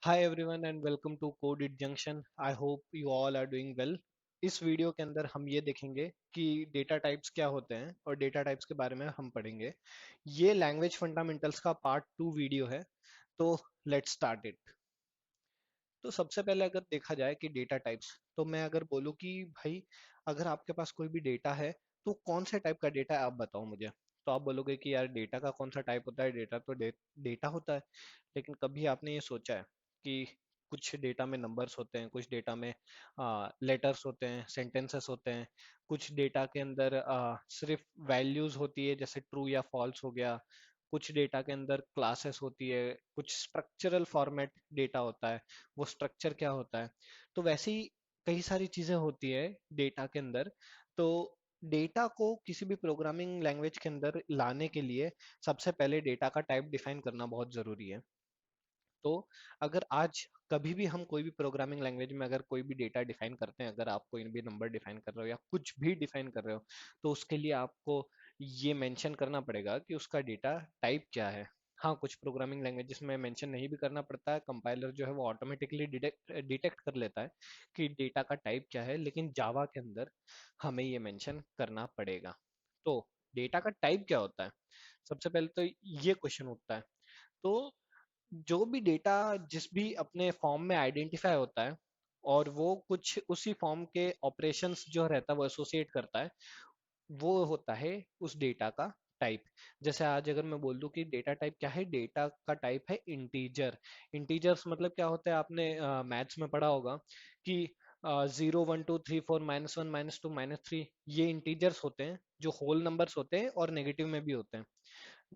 Hi everyone and welcome to Codeit junction. I hope you all are doing well. इस video के अंदर हम ये देखेंगे कि डेटा टाइप्स क्या होते हैं और डेटा टाइप्स के बारे में हम पढ़ेंगे। ये लैंग्वेज फंडामेंटल्स का पार्ट 2 वीडियो है। तो लेट्स स्टार्ट इट। तो सबसे पहले अगर देखा जाए कि डेटा टाइप्स, तो मैं अगर बोलूँ कि भाई अगर आपके पास कोई भी डेटा है तो कौन से टाइप का डेटा है आप बताओ मुझे। तो आप बोलोगे कि यार डेटा का कौन सा टाइप होता है, डेटा तो डेटा होता है। लेकिन कभी आपने ये सोचा है कि कुछ डेटा में नंबर्स होते हैं, कुछ डेटा में लेटर्स होते हैं, सेंटेंसेस होते हैं, कुछ डेटा के अंदर सिर्फ वैल्यूज होती है जैसे ट्रू या फॉल्स हो गया, कुछ डेटा के अंदर क्लासेस होती है, कुछ स्ट्रक्चरल फॉर्मेट डेटा होता है, वो स्ट्रक्चर क्या होता है। तो वैसे ही कई सारी चीजें होती है डेटा के अंदर। तो डेटा को किसी भी प्रोग्रामिंग लैंग्वेज के अंदर लाने के लिए सबसे पहले डेटा का टाइप डिफाइन करना बहुत जरूरी है। तो अगर आज कभी भी हम कोई भी प्रोग्रामिंग लैंग्वेज में अगर कोई भी डेटा डिफाइन करते हैं, अगर आप कोई भी नंबर डिफाइन कर रहे हो या कुछ भी डिफाइन कर रहे हो, तो उसके लिए आपको ये मेंशन करना पड़ेगा कि उसका डेटा टाइप क्या है। हाँ, कुछ प्रोग्रामिंग लैंग्वेजेस में मेंशन नहीं भी करना पड़ता है, कंपाइलर जो है वो ऑटोमेटिकली डिटेक्ट कर लेता है कि डेटा का टाइप क्या है, लेकिन जावा के अंदर हमें ये मेंशन करना पड़ेगा। तो डेटा का टाइप क्या होता है, सबसे पहले तो ये क्वेश्चन उठता है। तो जो भी डेटा जिस भी अपने फॉर्म में आइडेंटिफाई होता है और वो कुछ उसी फॉर्म के ऑपरेशंस जो रहता है वो एसोसिएट करता है, वो होता है उस डेटा का टाइप। जैसे आज अगर मैं बोल दूं कि डेटा टाइप क्या है, डेटा का टाइप है इंटीजर। इंटीजर्स मतलब क्या होता है, आपने मैथ्स में पढ़ा होगा कि 0 1 2 3 4 -1 -2 -3, ये इंटीजर्स होते हैं जो होल नंबर्स होते हैं और नेगेटिव में भी होते हैं।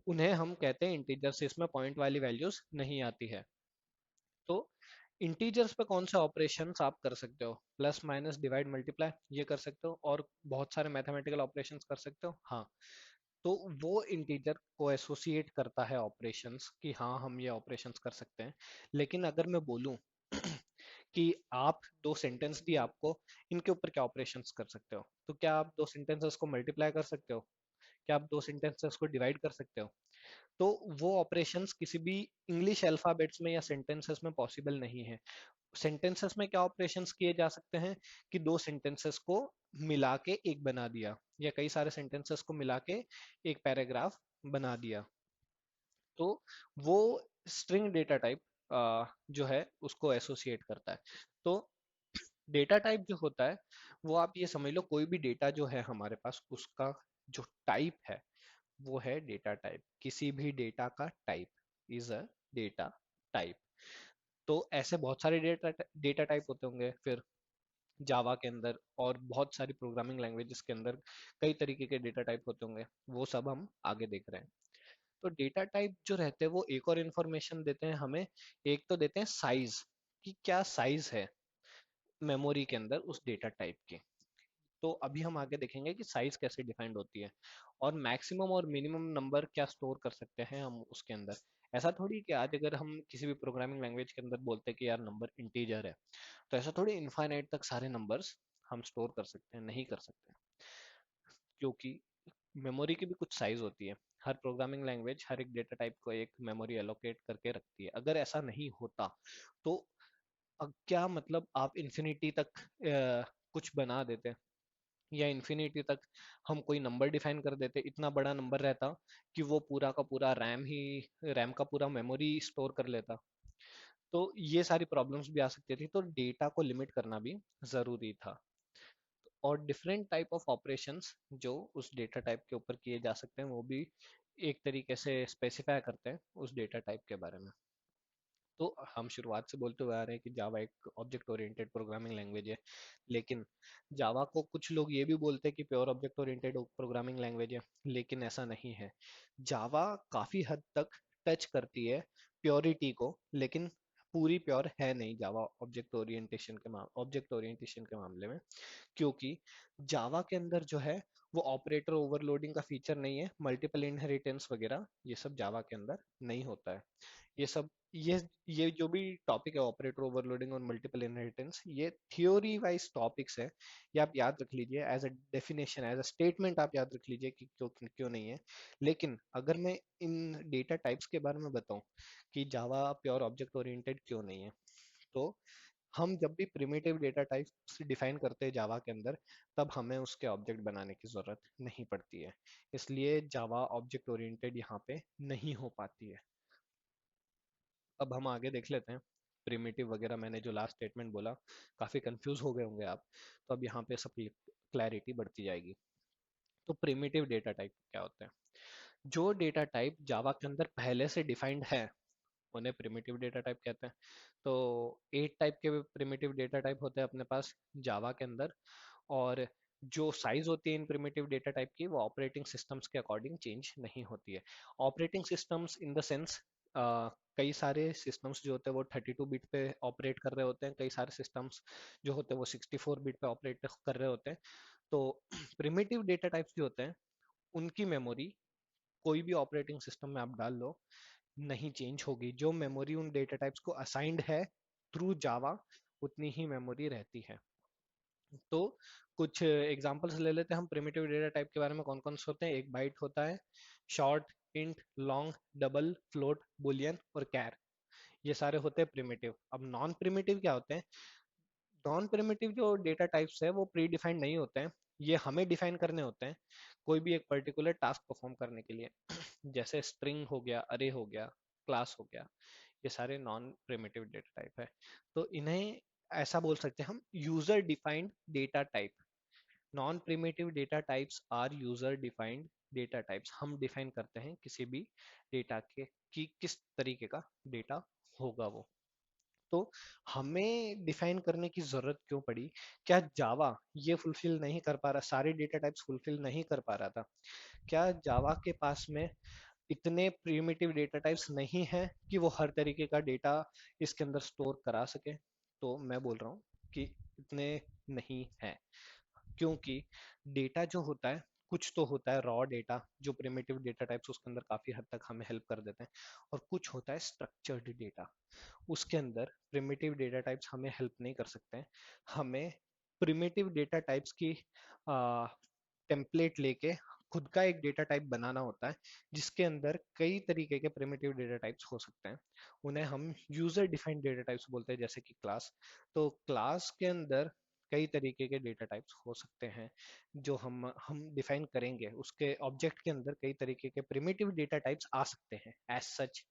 उन्हें हम कहते हैं इंटीजर्स, इसमें पॉइंट वाली वैल्यूज नहीं आती है। तो इंटीजर्स पे कौन से ऑपरेशंस आप कर सकते हो, प्लस माइनस डिवाइड मल्टीप्लाई, ये कर सकते हो और बहुत सारे मैथमेटिकल ऑपरेशंस कर सकते हो। हाँ, तो वो इंटीजर को एसोसिएट करता है ऑपरेशंस कि हाँ हम ये ऑपरेशंस कर सकते हैं। लेकिन अगर मैं बोलूं कि आप दो सेंटेंस दिए आपको, इनके ऊपर क्या ऑपरेशंस कर सकते हो, तो क्या आप दो सेंटेंसेस को मल्टीप्लाई कर सकते हो, क्या आप दो सेंटेंसेस को डिवाइड कर सकते हो। तो वो ऑपरेशंस किसी भी इंग्लिश अल्फाबेट्स में या सेंटेंसेस में पॉसिबल नहीं है। सेंटेंसेस में क्या ऑपरेशंस किए जा सकते हैं कि दो सेंटेंसेस को मिला के एक बना दिया, या कई सारे सेंटेंसेस को मिला के एक पैराग्राफ बना दिया। तो वो स्ट्रिंग डेटा टाइप जो है उसको एसोसिएट करता है। तो डेटा टाइप जो होता है वो आप ये समझ लो, कोई भी डेटा जो है हमारे पास उसका जो टाइप है वो है डेटा टाइप। किसी भी डेटा का type is a data type. तो ऐसे बहुत सारे डेटा डेटा टाइप होते होंगे फिर जावा के अंदर, और बहुत सारी प्रोग्रामिंग लैंग्वेजेस के अंदर कई तरीके के डेटा टाइप होते होंगे, वो सब हम आगे देख रहे हैं। तो डेटा टाइप जो रहते हैं वो एक और इन्फॉर्मेशन देते हैं हमें। एक तो देते हैं साइज, कि क्या साइज है मेमोरी के अंदर उस डेटा टाइप की। तो अभी हम आगे देखेंगे कि साइज कैसे डिफाइंड होती है और मैक्सिमम और मिनिमम नंबर क्या स्टोर कर सकते हैं हम उसके अंदर। ऐसा थोड़ी कि आज अगर हम किसी भी प्रोग्रामिंग लैंग्वेज के अंदर बोलते हैं कि यार नंबर इंटीजर है, तो ऐसा थोड़ी इनफाइनाइट तक सारे नंबर्स हम स्टोर कर सकते हैं, नहीं कर सकते। क्योंकि मेमोरी की भी कुछ साइज होती है। हर प्रोग्रामिंग लैंग्वेज हर एक डेटा टाइप को एक मेमोरी एलोकेट करके रखती है। अगर ऐसा नहीं होता तो क्या मतलब आप इन्फिनिटी तक कुछ बना देते, या इन्फिनिटी तक हम कोई नंबर डिफाइन कर देते, इतना बड़ा नंबर रहता कि वो पूरा का पूरा रैम का पूरा मेमोरी स्टोर कर लेता। तो ये सारी प्रॉब्लम्स भी आ सकती थी, तो डेटा को लिमिट करना भी जरूरी था। और डिफरेंट टाइप ऑफ ऑपरेशंस जो उस डेटा टाइप के ऊपर किए जा सकते हैं वो भी एक तरीके से स्पेसिफाई करते हैं उस डेटा टाइप के बारे में। तो हम शुरुआत से बोलते हुए आ रहे हैं कि जावा एक ऑब्जेक्ट ओरिएंटेड प्रोग्रामिंग लैंग्वेज है। लेकिन जावा को कुछ लोग ये भी बोलते हैं कि pure object oriented programming language है, लेकिन ऐसा नहीं है। जावा काफी हद तक टच करती है प्योरिटी को, लेकिन पूरी प्योर है नहीं जावा ऑब्जेक्ट ओरिएंटेशन के मामले में। क्योंकि जावा के अंदर जो है वो ऑपरेटर ओवरलोडिंग का फीचर नहीं है, मल्टीपल इनहेरिटेंस वगैरह ये सब जावा के अंदर नहीं होता है। ये सब ये ये जो भी टॉपिक है ऑपरेटर ओवरलोडिंग और मल्टीपल इनहेरिटेंस, ये थ्योरी वाइज टॉपिक्स है। ये आप याद रख लीजिए as a definition, as a statement आप याद रख लीजिए कि क्यों क्यों नहीं है। लेकिन अगर मैं इन डेटा टाइप्स के बारे में बताऊं कि जावा प्योर ऑब्जेक्ट ओरिएंटेड क्यों नहीं है, तो हम जब भी प्रिमिटिव डेटा टाइप्स डिफाइन करते हैं जावा के अंदर, तब हमें उसके ऑब्जेक्ट बनाने की जरूरत नहीं पड़ती है। इसलिए जावा ऑब्जेक्ट ओरिएंटेड यहाँ पे नहीं हो पाती है। अब हम आगे देख लेते हैं प्रिमिटिव वगैरह। मैंने जो लास्ट स्टेटमेंट बोला, काफी कंफ्यूज हो गए होंगे आप, तो अब यहाँ पे सब क्लैरिटी बढ़ती जाएगी। तो प्रिमिटिव डेटा टाइप क्या होते हैं? जो डेटा टाइप जावा के अंदर पहले से डिफाइंड है उन्हें प्रिमिटिव डेटा टाइप कहते हैं। तो 8 टाइप के प्रिमिटिव डेटा टाइप होते हैं अपने पास जावा के अंदर। और जो साइज होती है इन प्रिमिटिव डेटा टाइप की, वो ऑपरेटिंग सिस्टम्स के अकॉर्डिंग चेंज नहीं होती है। Operating systems in the sense, कई सारे सिस्टम्स जो होते हैं वो 32 बिट पे ऑपरेट कर रहे होते हैं, कई सारे सिस्टम्स जो होते हैं वो 64 बिट पे ऑपरेट कर रहे होते हैं। तो प्रिमिटिव डेटा टाइप्स जो होते हैं उनकी मेमोरी कोई भी ऑपरेटिंग सिस्टम में आप डाल लो, नहीं चेंज होगी। जो मेमोरी उन डेटा टाइप्स को असाइंड है थ्रू जावा, उतनी ही मेमोरी रहती है। तो कुछ एग्जांपल्स ले लेते हैं हम प्रिमिटिव डेटा टाइप के बारे में। कौन कौन से होते हैं? एक बाइट होता है, short, int, long, double, float, Boolean और कैर। ये सारे होते हैं प्रिमिटिव। अब नॉन प्रिमिटिव क्या होते हैं? नॉन प्रिमिटिव जो डेटा टाइप्स है वो प्री डिफाइंड नहीं होते हैं, ये हमें डिफाइन करने होते हैं कोई भी एक पर्टिकुलर टास्क परफॉर्म करने के लिए। जैसे स्ट्रिंग हो गया, अरे हो गया, क्लास हो गया, ये सारे नॉन प्रिमिटिव डेटा टाइप है। तो इन्हें ऐसा बोल सकते हैं हम, user defined data type. Non primitive data types are user defined data types. हम डिफाइन करते हैं किसी भी डेटा के कि किस तरीके का डेटा होगा वो। तो हमें डिफाइन करने की जरूरत क्यों पड़ी? क्या जावा ये फुलफिल नहीं कर पा रहा, सारे डेटा टाइप्स फुलफिल नहीं कर पा रहा था? क्या जावा के पास में इतने प्रिमिटिव डेटा टाइप्स नहीं है कि वो हर तरीके का डेटा इसके अंदर स्टोर करा सके? तो मैं बोल रहा हूँ कि इतने नहीं है, क्योंकि डेटा जो होता है, कुछ तो होता है रॉ डेटा जो प्रिमिटिव डेटा टाइप्स उसके अंदर काफी हद तक हमें हेल्प कर देते हैं, और कुछ होता है स्ट्रक्चर्ड डेटा। उसके अंदर प्रिमिटिव डेटा टाइप्स हमें हेल्प नहीं कर सकते हैं। हमें प्रिमिटिव डेटा टाइप्स की टेम्पलेट लेके खुद का एक डेटा टाइप बनाना होता है, जिसके अंदर कई तरीके के प्रिमिटिव डेटा टाइप्स हो सकते हैं। उन्हें हम यूजर डिफाइंड डेटा टाइप्स बोलते हैं, जैसे कि क्लास। तो क्लास के अंदर कई तरीके के डेटा टाइप्स हो सकते हैं जो हम डिफाइन करेंगे। उसके ऑब्जेक्ट के अंदर कई तरीके के प्रिमिटिव डेटा टाइप्स आ सकते हैं। As such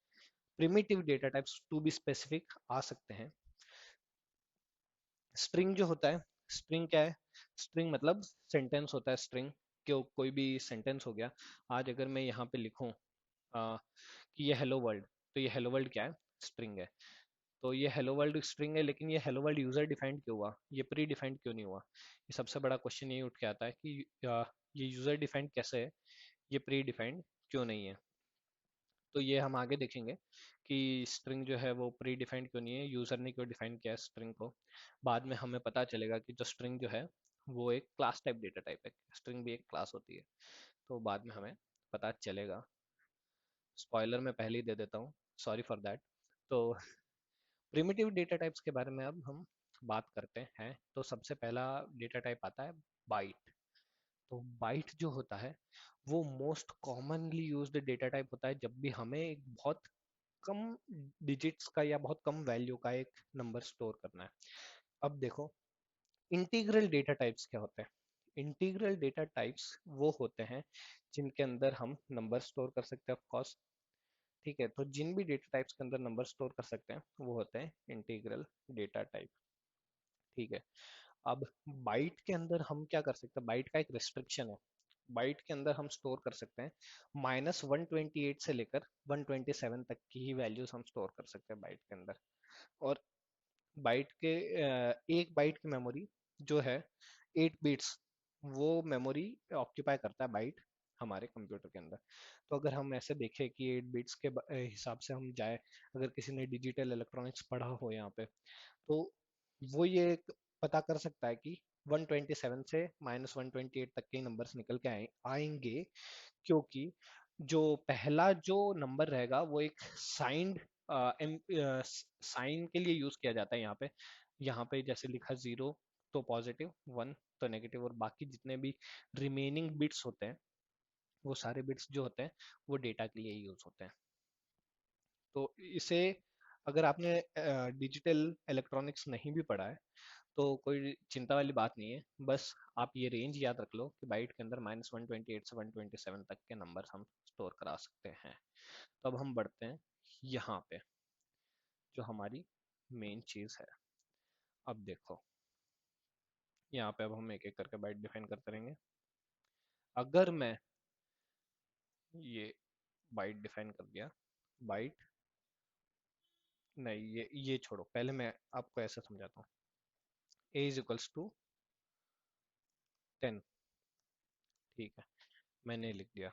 primitive data types to be specific आ सकते हैं। स्ट्रिंग जो होता है, स्ट्रिंग क्या है? स्ट्रिंग मतलब सेंटेंस होता है। स्ट्रिंग क्यों, कोई भी सेंटेंस हो गया। आज अगर मैं यहाँ पे लिखूं कि ये हेलो वर्ल्ड, तो ये हेलो वर्ल्ड क्या है? स्ट्रिंग है। तो ये हेलो वर्ल्ड स्ट्रिंग है, लेकिन ये हेलो वर्ल्ड यूजर डिफाइंड क्यों हुआ, ये प्री डिफाइंड क्यों नहीं हुआ? ये सबसे बड़ा क्वेश्चन यही उठ के आता है कि ये यूजर डिफाइंड कैसे है, ये प्री डिफाइंड क्यों नहीं है? तो ये हम आगे देखेंगे कि स्ट्रिंग जो है वो प्री डिफाइंड क्यों नहीं है, यूजर ने क्यों डिफाइन किया स्ट्रिंग को। बाद में हमें पता चलेगा कि जो स्ट्रिंग जो है वो एक क्लास टाइप डेटा टाइप है, स्ट्रिंग भी एक क्लास होती है। तो बाद में हमें पता चलेगा। स्पॉइलर मैं पहले ही दे देता हूँ, सॉरी फॉर दैट। तो प्रिमिटिव डेटा टाइप्स के बारे में अब हम बात करते हैं। तो सबसे पहला डेटा टाइप आता है बाइट। तो बाइट जो होता है वो most commonly used data type होता है जब भी हमें एक बहुत कम डिजिट्स का या बहुत कम वैल्यू का एक नंबर स्टोर करना है। अब देखो, इंटीग्रल डेटा टाइप्स क्या होते हैं? इंटीग्रल डेटा टाइप्स वो होते हैं जिनके अंदर हम नंबर स्टोर कर सकते हैं, ऑफ कोर्स। ठीक है, तो जिन भी डेटा टाइप्स के अंदर नंबर स्टोर कर सकते हैं वो होते हैं इंटीग्रल डेटा टाइप। ठीक है। अब बाइट के अंदर हम क्या कर सकते हैं? बाइट का एक रिस्ट्रिक्शन है। बाइट के अंदर हम स्टोर कर सकते हैं -128 से लेकर 127 तक की ही वैल्यूज हम स्टोर कर सकते हैं बाइट के अंदर। और बाइट के एक बाइट की मेमोरी जो है 8 बिट्स, वो मेमोरी ऑक्यूपाई करता है बाइट हमारे कंप्यूटर के अंदर। तो अगर हम ऐसे देखें कि 8 बिट्स के हिसाब से हम जाए, अगर किसी ने डिजिटल इलेक्ट्रॉनिक्स पढ़ा हो यहाँ पे, तो वो ये पता कर सकता है कि 127 से -128 तक के नंबर्स निकल के आएंगे, क्योंकि जो पहला जो नंबर रहेगा वो एक साइंड साइन के लिए यूज किया जाता है यहाँ पे जैसे लिखा 0 तो पॉजिटिव, 1 तो नेगेटिव, और बाकी जितने भी रिमेनिंग बिट्स होते हैं वो सारे बिट्स जो होते हैं वो डेटा के लिए यूज होते हैं। तो इसे अगर आपने डिजिटल इलेक्ट्रॉनिक्स नहीं भी पढ़ा है तो कोई चिंता वाली बात नहीं है, बस आप ये रेंज याद रख लो कि बाइट के अंदर -128 से 127 तक के नंबर हम स्टोर करा सकते हैं। तो अब हम बढ़ते हैं यहाँ पे, जो हमारी मेन चीज है। अब देखो यहाँ पे अब हम एक एक करके बाइट डिफाइन करते रहेंगे। अगर मैं ये बाइट डिफाइन कर दिया, बाइट नहीं, ये छोड़ो, पहले मैं आपको ऐसा समझाता हूँ। a इज इक्वल्स टू 10, ठीक है, मैंने लिख दिया।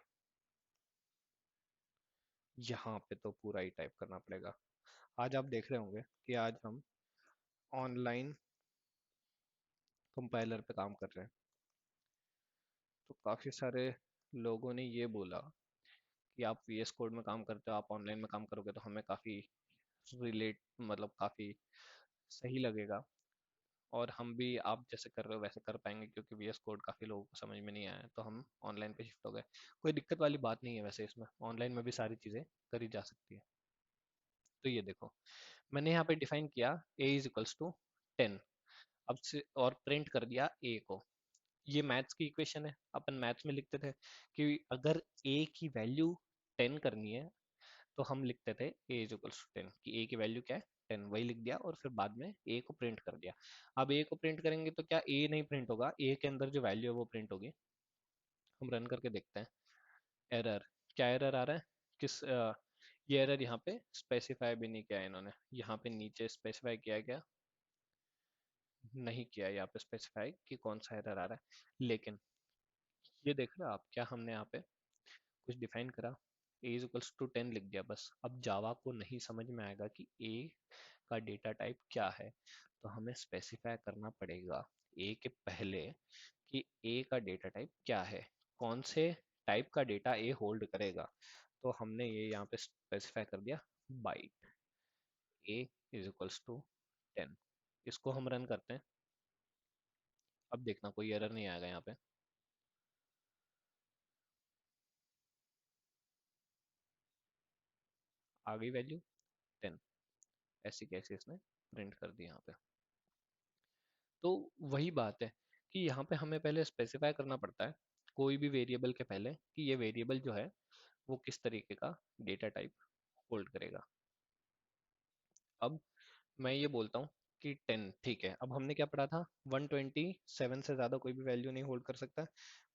यहाँ पे तो पूरा ही टाइप करना पड़ेगा। आज आप देख रहे होंगे कि आज हम ऑनलाइन कंपाइलर पे काम कर रहे हैं, तो काफ़ी सारे लोगों ने ये बोला कि आप VS कोड में काम करते हो, आप ऑनलाइन में काम करोगे तो हमें काफ़ी रिलेट मतलब काफ़ी सही लगेगा, और हम भी आप जैसे कर रहे हो वैसे कर पाएंगे, क्योंकि VS कोड काफ़ी लोगों को समझ में नहीं आया है, तो हम ऑनलाइन पे शिफ्ट हो गए। कोई दिक्कत वाली बात नहीं है वैसे, इसमें ऑनलाइन में भी सारी चीज़ें करी जा सकती है। तो ये देखो, मैंने यहाँ पे डिफाइन किया a इज इक्वल्स टू 10, अब से और प्रिंट कर दिया a को। ये मैथ्स की इक्वेशन है, अपन मैथ्स में लिखते थे कि अगर a की वैल्यू 10 करनी है तो हम लिखते थे a इज इक्वल्स टू 10, कि a की वैल्यू क्या है 10, वही लिख दिया और फिर बाद में a को प्रिंट कर दिया। अब a को प्रिंट करेंगे तो क्या a नहीं प्रिंट होगा, a के अंदर जो वैल्यू है वो प्रिंट होगी। हम रन करके देखते हैं। एरर, क्या एरर आ रहा है, किस ये एरर यहाँ पे स्पेसिफाई भी नहीं किया है इन्होंने, यहाँ पे नीचे स्पेसिफाई किया गया नहीं किया, यहाँ पे स्पेसिफाई कि कौन सा एरर आ रहा है। लेकिन ये देख रहे हो आप, क्या हमने यहाँ पे कुछ डिफाइन करा, a इज इक्वल्स टू 10 लिख दिया बस। अब जावा को नहीं समझ में आएगा कि a का डेटा टाइप क्या है, तो हमें स्पेसिफाई करना पड़ेगा a के पहले कि a का डेटा टाइप क्या है, कौन से टाइप का डेटा a होल्ड करेगा। तो हमने ये यहाँ पे स्पेसिफाई कर दिया byte, a is equals to 10। इसको हम रन करते हैं, अब देखना कोई एरर नहीं आएगा यहाँ पे। आ गई वैल्यू 10, ऐसी कैसे इसने प्रिंट कर दी यहाँ पे। तो वही बात है कि यहाँ पे हमें पहले स्पेसिफाई करना पड़ता है कोई भी वेरिएबल के पहले कि ये वेरिएबल जो है वो किस तरीके का डेटा टाइप होल्ड करेगा। अब मैं ये बोलता हूँ कि 10 ठीक है, अब हमने क्या पढ़ा था, 127 से ज़्यादा कोई भी वैल्यू नहीं होल्ड कर सकता।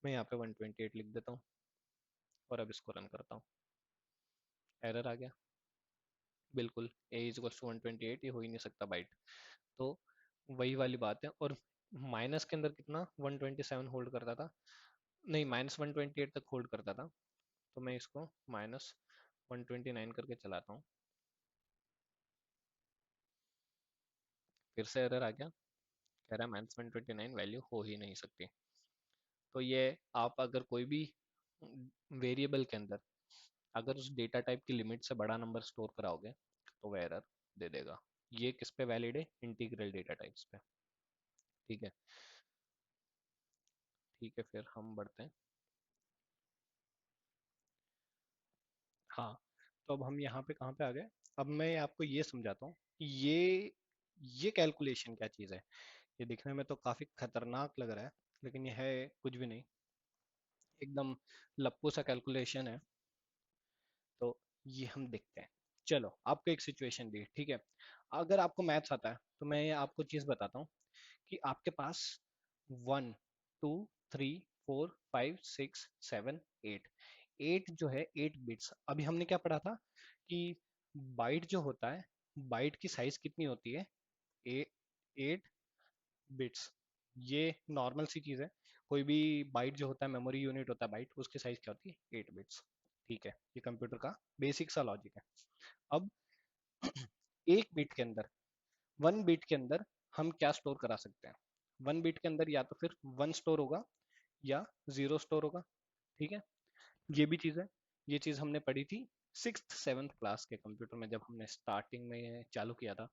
मैं यहाँ पे 128 लिख देता हूँ और अब इसको रन करता हूँ। एरर आ गया, बिल्कुल a इज इक्वल टू 128, ये हो ही नहीं सकता बाइट। तो वही वाली बात है, और माइनस के अंदर कितना 127 होल्ड करता था, नहीं -128 तक होल्ड करता था। तो मैं इसको -129 करके चलाता हूँ, फिर से एरर आ गया, कह रहा है -129 वैल्यू हो ही नहीं सकती। तो ये आप अगर कोई भी वेरिएबल के अंदर अगर उस डेटा टाइप की लिमिट से बड़ा नंबर स्टोर कराओगे तो वह एरर दे देगा। ये किस पे वैलिड है, इंटीग्रल डेटा टाइप्स पे, ठीक है। ठीक है, फिर हम बढ़ते हैं। हाँ, तो अब हम यहाँ पे कहाँ पे आ गए, अब मैं आपको ये समझाता हूँ कि ये कैलकुलेशन क्या चीज़ है। ये दिखने में तो काफ़ी खतरनाक लग रहा है, लेकिन ये है कुछ भी नहीं, एकदम लप्पू सा कैलकुलेशन है। तो ये हम देखते हैं। चलो, आपको एक सिचुएशन दी, ठीक है। अगर आपको मैथ्स आता है तो मैं ये आपको चीज़ बताता हूँ कि आपके पास 1 2 3 4 5 6 7 8 8 जो है 8 बिट्स। अभी हमने क्या पढ़ा था कि बाइट जो होता है, बाइट की साइज कितनी होती है, 8 बिट्स। ये नॉर्मल सी चीज़ है, कोई भी बाइट जो होता है, मेमोरी यूनिट होता है बाइट, उसकी साइज क्या होती है 8 बिट्स, ठीक है। ये कंप्यूटर का बेसिक सा लॉजिक है। अब एक बिट के अंदर 1 बिट के अंदर हम क्या स्टोर करा सकते हैं, वन बिट के अंदर या तो फिर वन स्टोर होगा या जीरो स्टोर होगा। ठीक है, ये भी चीज़ है। ये चीज़ हमने पढ़ी थी सिक्स्थ सेवन्थ क्लास के कंप्यूटर में, जब हमने स्टार्टिंग में चालू किया था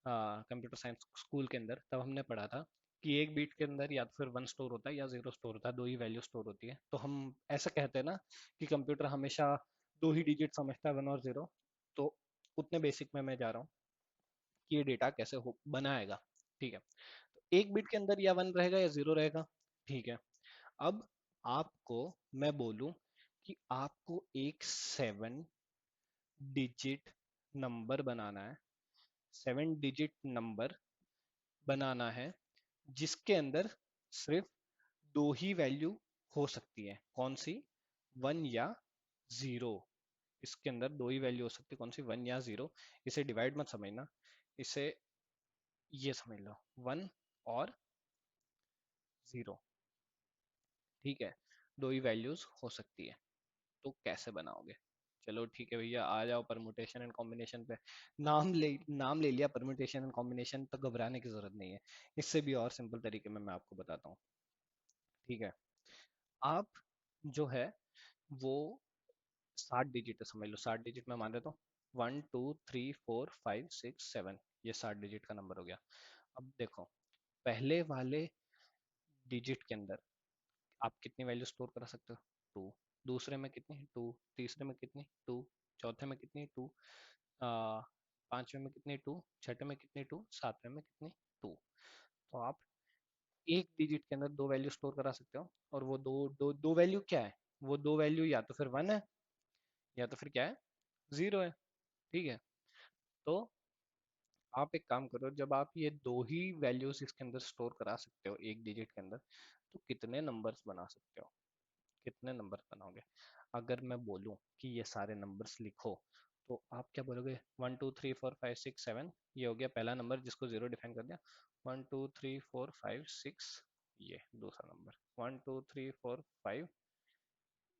कंप्यूटर साइंस स्कूल के अंदर, तब हमने पढ़ा था कि एक बीट के अंदर या तो फिर वन स्टोर होता है या जीरो स्टोर होता है, दो ही वैल्यू स्टोर होती है। तो हम ऐसा कहते हैं ना कि कंप्यूटर हमेशा दो ही डिजिट समझता है, वन और जीरो। तो उतने बेसिक में मैं जा रहा हूँ कि ये डेटा कैसे हो बनाएगा। ठीक है, तो एक बिट के अंदर या वन रहेगा या जीरो रहेगा। ठीक है, अब आपको मैं बोलूं कि आपको एक सेवन डिजिट नंबर बनाना है, सेवन डिजिट नंबर बनाना है जिसके अंदर सिर्फ दो ही वैल्यू हो सकती है। कौन सी? वन या जीरो। इसके अंदर दो ही वैल्यू हो सकती है, कौन सी? वन या जीरो। इसे डिवाइड मत समझना, इसे ये समझ लो, वन और जीरो। ठीक है, दो ही वैल्यूज हो सकती है। तो कैसे बनाओगे? चलो ठीक है भैया, आ जाओ परमुटेशन एंड कॉम्बिनेशन पे। नाम ले लिया परमुटेशन एंड कॉम्बिनेशन, तो घबराने की जरूरत नहीं है। इससे भी और सिंपल तरीके में मैं आपको बताता हूँ। ठीक है, आप जो है वो 60 डिजिट है, समझ लो 60 डिजिट में मान रहे तो 1 2 3 4 5 6 7, ये 60 डिजिट का नंबर हो गया। अब देखो, पहले वाले डिजिट के अंदर आप कितनी वैल्यू स्टोर करा सकते हो? टू। दूसरे में कितनी? टू। तीसरे में कितनी? टू। चौथे में कितनी? टू। पांचवे में कितनी? टू। छठे में कितनी? टू। सातवें में कितनी? टू। तो आप एक डिजिट के अंदर दो वैल्यू स्टोर करा सकते हो, और वो दो दो दो वैल्यू क्या है? वो दो वैल्यू या तो फिर वन है या तो फिर क्या है? जीरो है। ठीक है, तो आप एक काम करो, जब आप ये दो ही वैल्यूज इसके अंदर स्टोर करा सकते हो एक डिजिट के अंदर, तो कितने नंबर्स बना सकते हो? कितने नंबर बनाओगे? अगर मैं बोलूं कि ये सारे नंबर्स लिखो, तो आप क्या बोलोगे? 1 2 3 4 5 6 7, ये हो गया पहला नंबर जिसको जीरो डिफाइन कर दिया। 1 2 3 4 5 6, ये दूसरा नंबर। 1 2 3 4 5,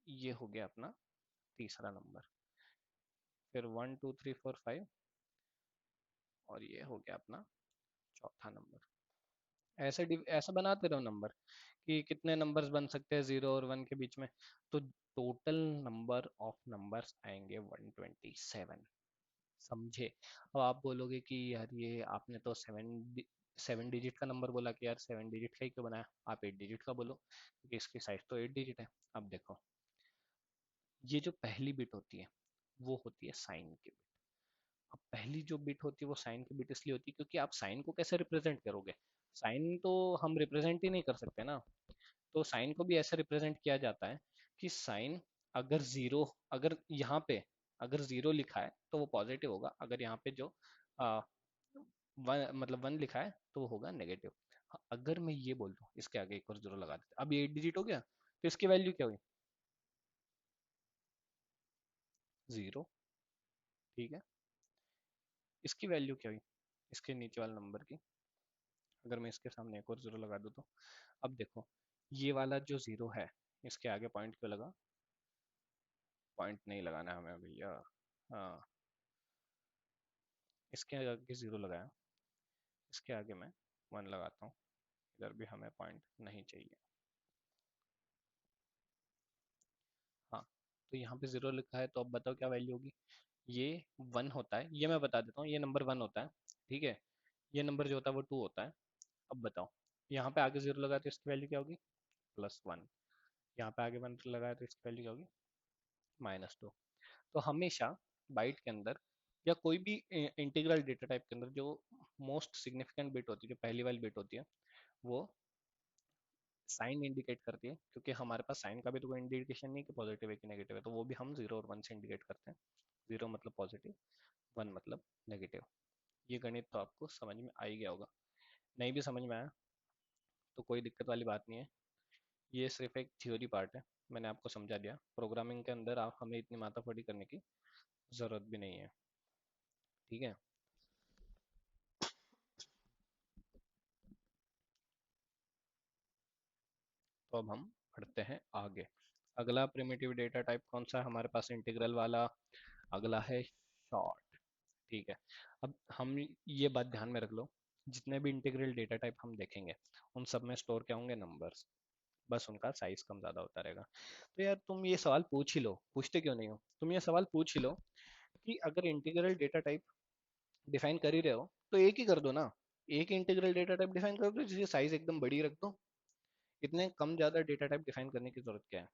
ये हो गया अपना तीसरा नंबर। फिर 1 2 3 4 5, और ये हो गया अपना चौथा नंबर। ऐसे बनाते रहो नंबर कि कितने नंबर्स बन सकते हैं जीरो और वन के बीच में। तो टोटल नंबर ऑफ नंबर्स आएंगे 127। समझे? अब आप बोलोगे कि यार ये आपने तो सेवन डिजिट का नंबर बोला, कि यार सेवन डिजिट का ही क्यों बनाया? आप एट डिजिट का बोलो, क्योंकि इसकी साइज तो एट डिजिट है। अब देखो, ये जो पहली बिट होती है वो होती है साइन की बिट। अब पहली जो बिट होती है वो साइन की बिट इसलिए होती है क्योंकि आप साइन को कैसे रिप्रेजेंट करोगे? साइन तो हम रिप्रेजेंट ही नहीं कर सकते ना। तो साइन को भी ऐसे रिप्रेजेंट किया जाता है कि साइन, अगर जीरो, अगर यहाँ पे अगर जीरो लिखा है तो वो पॉजिटिव होगा, अगर यहाँ पे जो आ, वन मतलब वन लिखा है तो वो होगा नेगेटिव। अगर मैं ये बोल दूं इसके आगे एक और जीरो लगा देते, अब ये एट डिजिट हो गया, तो इसकी वैल्यू क्या हुई? जीरो। ठीक है, इसकी वैल्यू क्या हुई? इसके नीचे वाले नंबर की, अगर मैं इसके सामने एक और जीरो लगा दूं तो, अब देखो, ये वाला जो जीरो है, इसके आगे पॉइंट क्यों लगा? पॉइंट नहीं लगाना है हमें भैया। हाँ, इसके आगे जीरो लगाया, इसके आगे मैं वन लगाता हूँ, इधर भी हमें पॉइंट नहीं चाहिए। हाँ, तो यहाँ पे जीरो लिखा है, तो अब बताओ क्या वैल्यू होगी? ये वन होता है, ये मैं बता देता हूँ, ये नंबर वन होता है। ठीक है, ये नंबर जो होता है वो टू होता है। अब बताओ, यहाँ पे आगे जीरो लगाया तो इसकी वैल्यू क्या होगी? Plus one. यहाँ पे आगे वन लगाया तो इसकी वैल्यू क्या होगी? -2। तो हमेशा बाइट के अंदर या कोई भी इंटीग्रल डेटा टाइप के अंदर जो मोस्ट सिग्निफिकेंट बिट होती है, जो पहली वाली बिट होती है, वो साइन इंडिकेट करती है, क्योंकि हमारे पास साइन का भी तो कोई इंडिकेशन नहीं कि पॉजिटिव है कि नेगेटिव है, तो वो भी हम जीरो और वन से इंडिकेट करते हैं। जीरो मतलब पॉजिटिव, वन मतलब नेगेटिव। ये गणित तो आपको समझ में आ ही गया होगा। नहीं भी समझ में आया तो कोई दिक्कत वाली बात नहीं है, ये सिर्फ एक थ्योरी पार्ट है। मैंने आपको समझा दिया, प्रोग्रामिंग के अंदर आप हमें इतनी माथापच्ची करने की जरूरत भी नहीं है। ठीक है, तो अब हम बढ़ते हैं आगे। अगला प्रिमिटिव डेटा टाइप कौन सा है हमारे पास? इंटीग्रल वाला। अगला है शॉर्ट। ठीक है, अब हम ये बात ध्यान में रख लो जितने भी इंटीग्रल डेटा टाइप हम देखेंगे उन सब में स्टोर क्या होंगे, नंबर्स। बस उनका साइज कम ज़्यादा होता रहेगा। तो यार तुम ये सवाल पूछ ही लो, पूछते क्यों नहीं हो, तुम ये सवाल पूछ ही लो कि अगर इंटीग्रल डेटा टाइप डिफाइन कर ही रहे हो तो एक ही कर दो ना। एक इंटीग्रल डेटा टाइप डिफाइन कर दो जिसकी साइज एकदम बड़ी रख दो। इतने कम ज़्यादा डेटा टाइप डिफाइन करने की जरूरत क्या है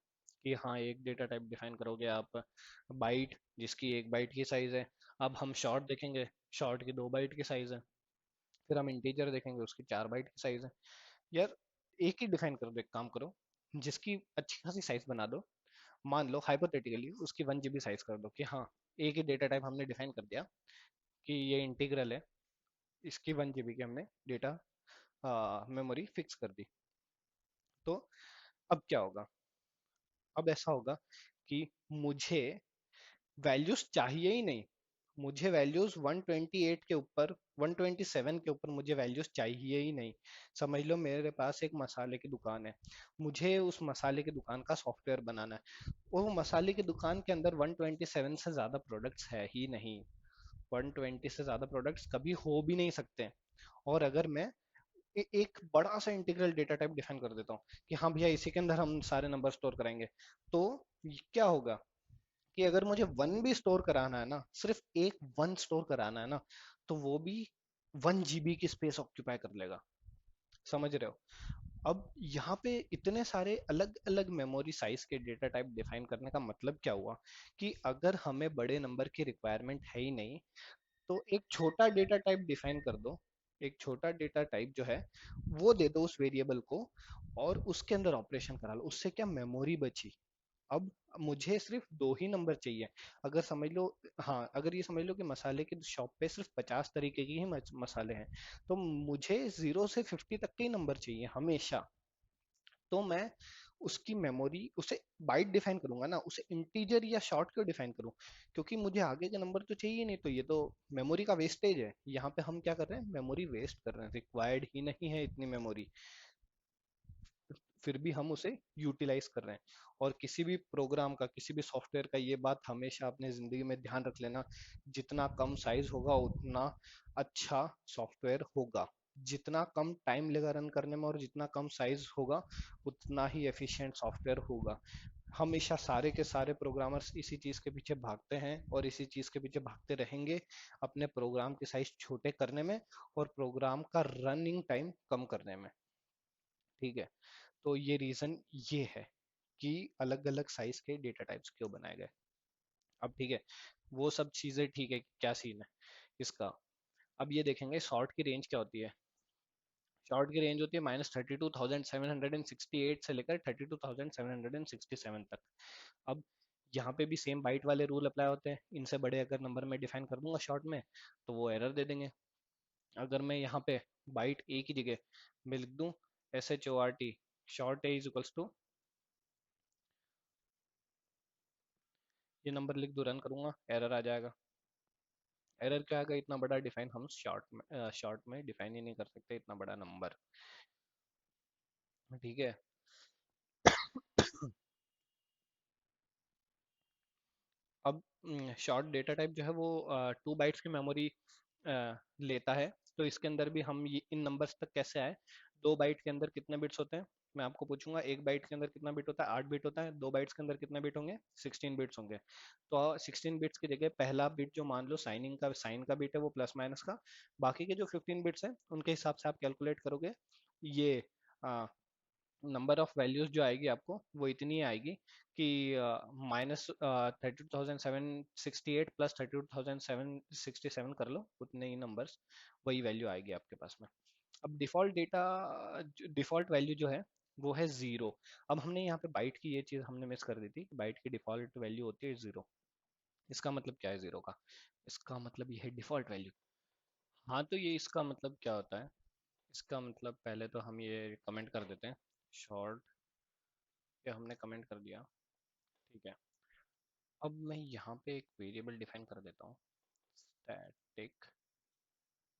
कि हाँ एक डेटा टाइप डिफाइन करोगे आप, बाइट जिसकी 1 बाइट की साइज है। अब हम शॉर्ट देखेंगे, शॉर्ट की 2 बाइट की साइज है। फिर हम इंटीजर देखेंगे, उसकी 4 बाइट की साइज है। यार एक ही डिफाइन कर दो, एक काम करो, जिसकी अच्छी खासी साइज बना दो। मान लो हाइपोथेटिकली उसकी 1 GB साइज कर दो कि हाँ एक ही डेटा टाइप हमने डिफाइन कर दिया कि ये इंटीग्रल है, इसकी 1 GB की हमने डेटा मेमोरी फिक्स कर दी। तो अब क्या होगा, अब ऐसा होगा कि मुझे वैल्यूज चाहिए ही नहीं। मुझे वैल्यूज 128 के ऊपर, 127 के ऊपर मुझे वैल्यूज चाहिए ही नहीं। समझ लो मेरे पास एक मसाले की दुकान है, मुझे उस मसाले की दुकान का सॉफ्टवेयर बनाना है। वो मसाले की दुकान के अंदर 127 से ज़्यादा प्रोडक्ट्स है ही नहीं। 120 से ज़्यादा प्रोडक्ट्स कभी हो भी नहीं सकते। और अगर मैं एक बड़ा सा इंटीग्रल डेटा टाइप डिफाइन कर देता हूँ कि हाँ भैया इसी के अंदर हम सारे नंबर स्टोर कराएंगे, तो क्या होगा कि अगर मुझे वन भी स्टोर कराना है ना, सिर्फ एक वन स्टोर कराना है ना, तो वो भी 1 GB की स्पेस ऑक्यूपाई कर लेगा। समझ रहे हो। अब यहाँ पे इतने सारे अलग अलग मेमोरी साइज के डेटा टाइप डिफाइन करने का मतलब क्या हुआ कि अगर हमें बड़े नंबर की रिक्वायरमेंट है ही नहीं, तो एक छोटा डेटा टाइप डिफाइन कर दो। एक छोटा डेटा टाइप जो है वो दे दो उस वेरिएबल को, और उसके अंदर ऑपरेशन करा लो। उससे क्या मेमोरी बची। अब मुझे सिर्फ 2 ही नंबर चाहिए। अगर समझ लो, हाँ अगर ये समझ लो कि मसाले की शॉप पे सिर्फ 50 तरीके की ही मसाले हैं, तो मुझे 0 से 50 तक के ही नंबर चाहिए हमेशा। तो मैं उसकी मेमोरी उसे बाइट डिफाइन करूंगा ना, उसे इंटीजर या शॉर्ट क्यों डिफाइन करूं, क्योंकि मुझे आगे के नंबर तो चाहिए नहीं। तो ये तो मेमोरी का वेस्टेज है। यहाँ पे हम क्या कर रहे हैं, मेमोरी वेस्ट कर रहे हैं, रिक्वायर्ड ही नहीं है इतनी मेमोरी, फिर भी हम उसे यूटिलाइज कर रहे हैं। और किसी भी प्रोग्राम का, किसी भी सॉफ्टवेयर का, ये बात हमेशा अपने जिंदगी में ध्यान रख लेना, जितना कम साइज होगा उतना अच्छा सॉफ्टवेयर होगा। जितना कम टाइम लेगा रन करने में और जितना कम साइज होगा उतना ही एफिशिएंट सॉफ्टवेयर होगा। हमेशा सारे के सारे प्रोग्रामर्स इसी चीज के पीछे भागते हैं और इसी चीज के पीछे भागते रहेंगे, अपने प्रोग्राम के साइज छोटे करने में और प्रोग्राम का रनिंग टाइम कम करने में। ठीक है। तो ये रीजन ये है कि अलग अलग साइज के डेटा टाइप्स क्यों बनाए गए। अब ठीक है, वो सब चीजें ठीक है, क्या सीन है इसका। अब ये देखेंगे शॉर्ट की रेंज क्या होती है। शॉर्ट की रेंज होती है -32,768 से लेकर 32,767 तक। अब यहाँ पे भी सेम बाइट वाले रूल अप्लाई होते हैं। इनसे बड़े अगर नंबर में डिफाइन कर दूंगा शॉर्ट में, तो वो एरर दे देंगे। अगर मैं यहाँ पे बाइट एक ही जगह में लिख दूं SHORT, short A is equals to, ये नंबर लिख दूं, रन करूंगा, एरर आ जाएगा। एरर क्या आएगा, इतना बड़ा डिफाइन हम शॉर्ट में डिफाइन ही नहीं कर सकते, इतना बड़ा नंबर। ठीक है। अब शॉर्ट डेटा टाइप जो है वो 2 बाइट्स की मेमोरी लेता है। तो इसके अंदर भी हम इन नंबर्स तक कैसे आए। 2 बाइट के अंदर कितने बिट्स होते हैं, मैं आपको पूछूंगा। 1 बाइट के अंदर कितना बिट होता है, 8 बिट होता है। 2 बाइट्स के अंदर कितने बिट होंगे, 16 बिट्स होंगे। तो 16 बिट्स की जगह पहला बिट जो मान लो साइन का बिट है वो प्लस माइनस का, बाकी के जो 15 बिट्स हैं उनके हिसाब से आप कैलकुलेट करोगे। ये नंबर ऑफ वैल्यूज जो आएगी आपको वो इतनी आएगी कि -32,768 प्लस 32,767 कर लो, उतने ही नंबर्स, वही वैल्यू आएगी आपके पास में। अब डिफॉल्ट वैल्यू जो है वो है 0। अब हमने यहाँ पे बाइट की ये चीज़ हमने मिस कर दी थी, बाइट की डिफॉल्ट वैल्यू होती है 0। इसका मतलब क्या है 0 का, इसका मतलब ये है डिफॉल्ट वैल्यू। हाँ तो ये इसका मतलब क्या होता है, इसका मतलब पहले तो हम ये कमेंट कर देते हैं। शॉर्ट पे हमने कमेंट कर दिया। ठीक है। अब मैं यहाँ पे एक वेरिएबल डिफाइन कर देता हूँ, स्टैटिक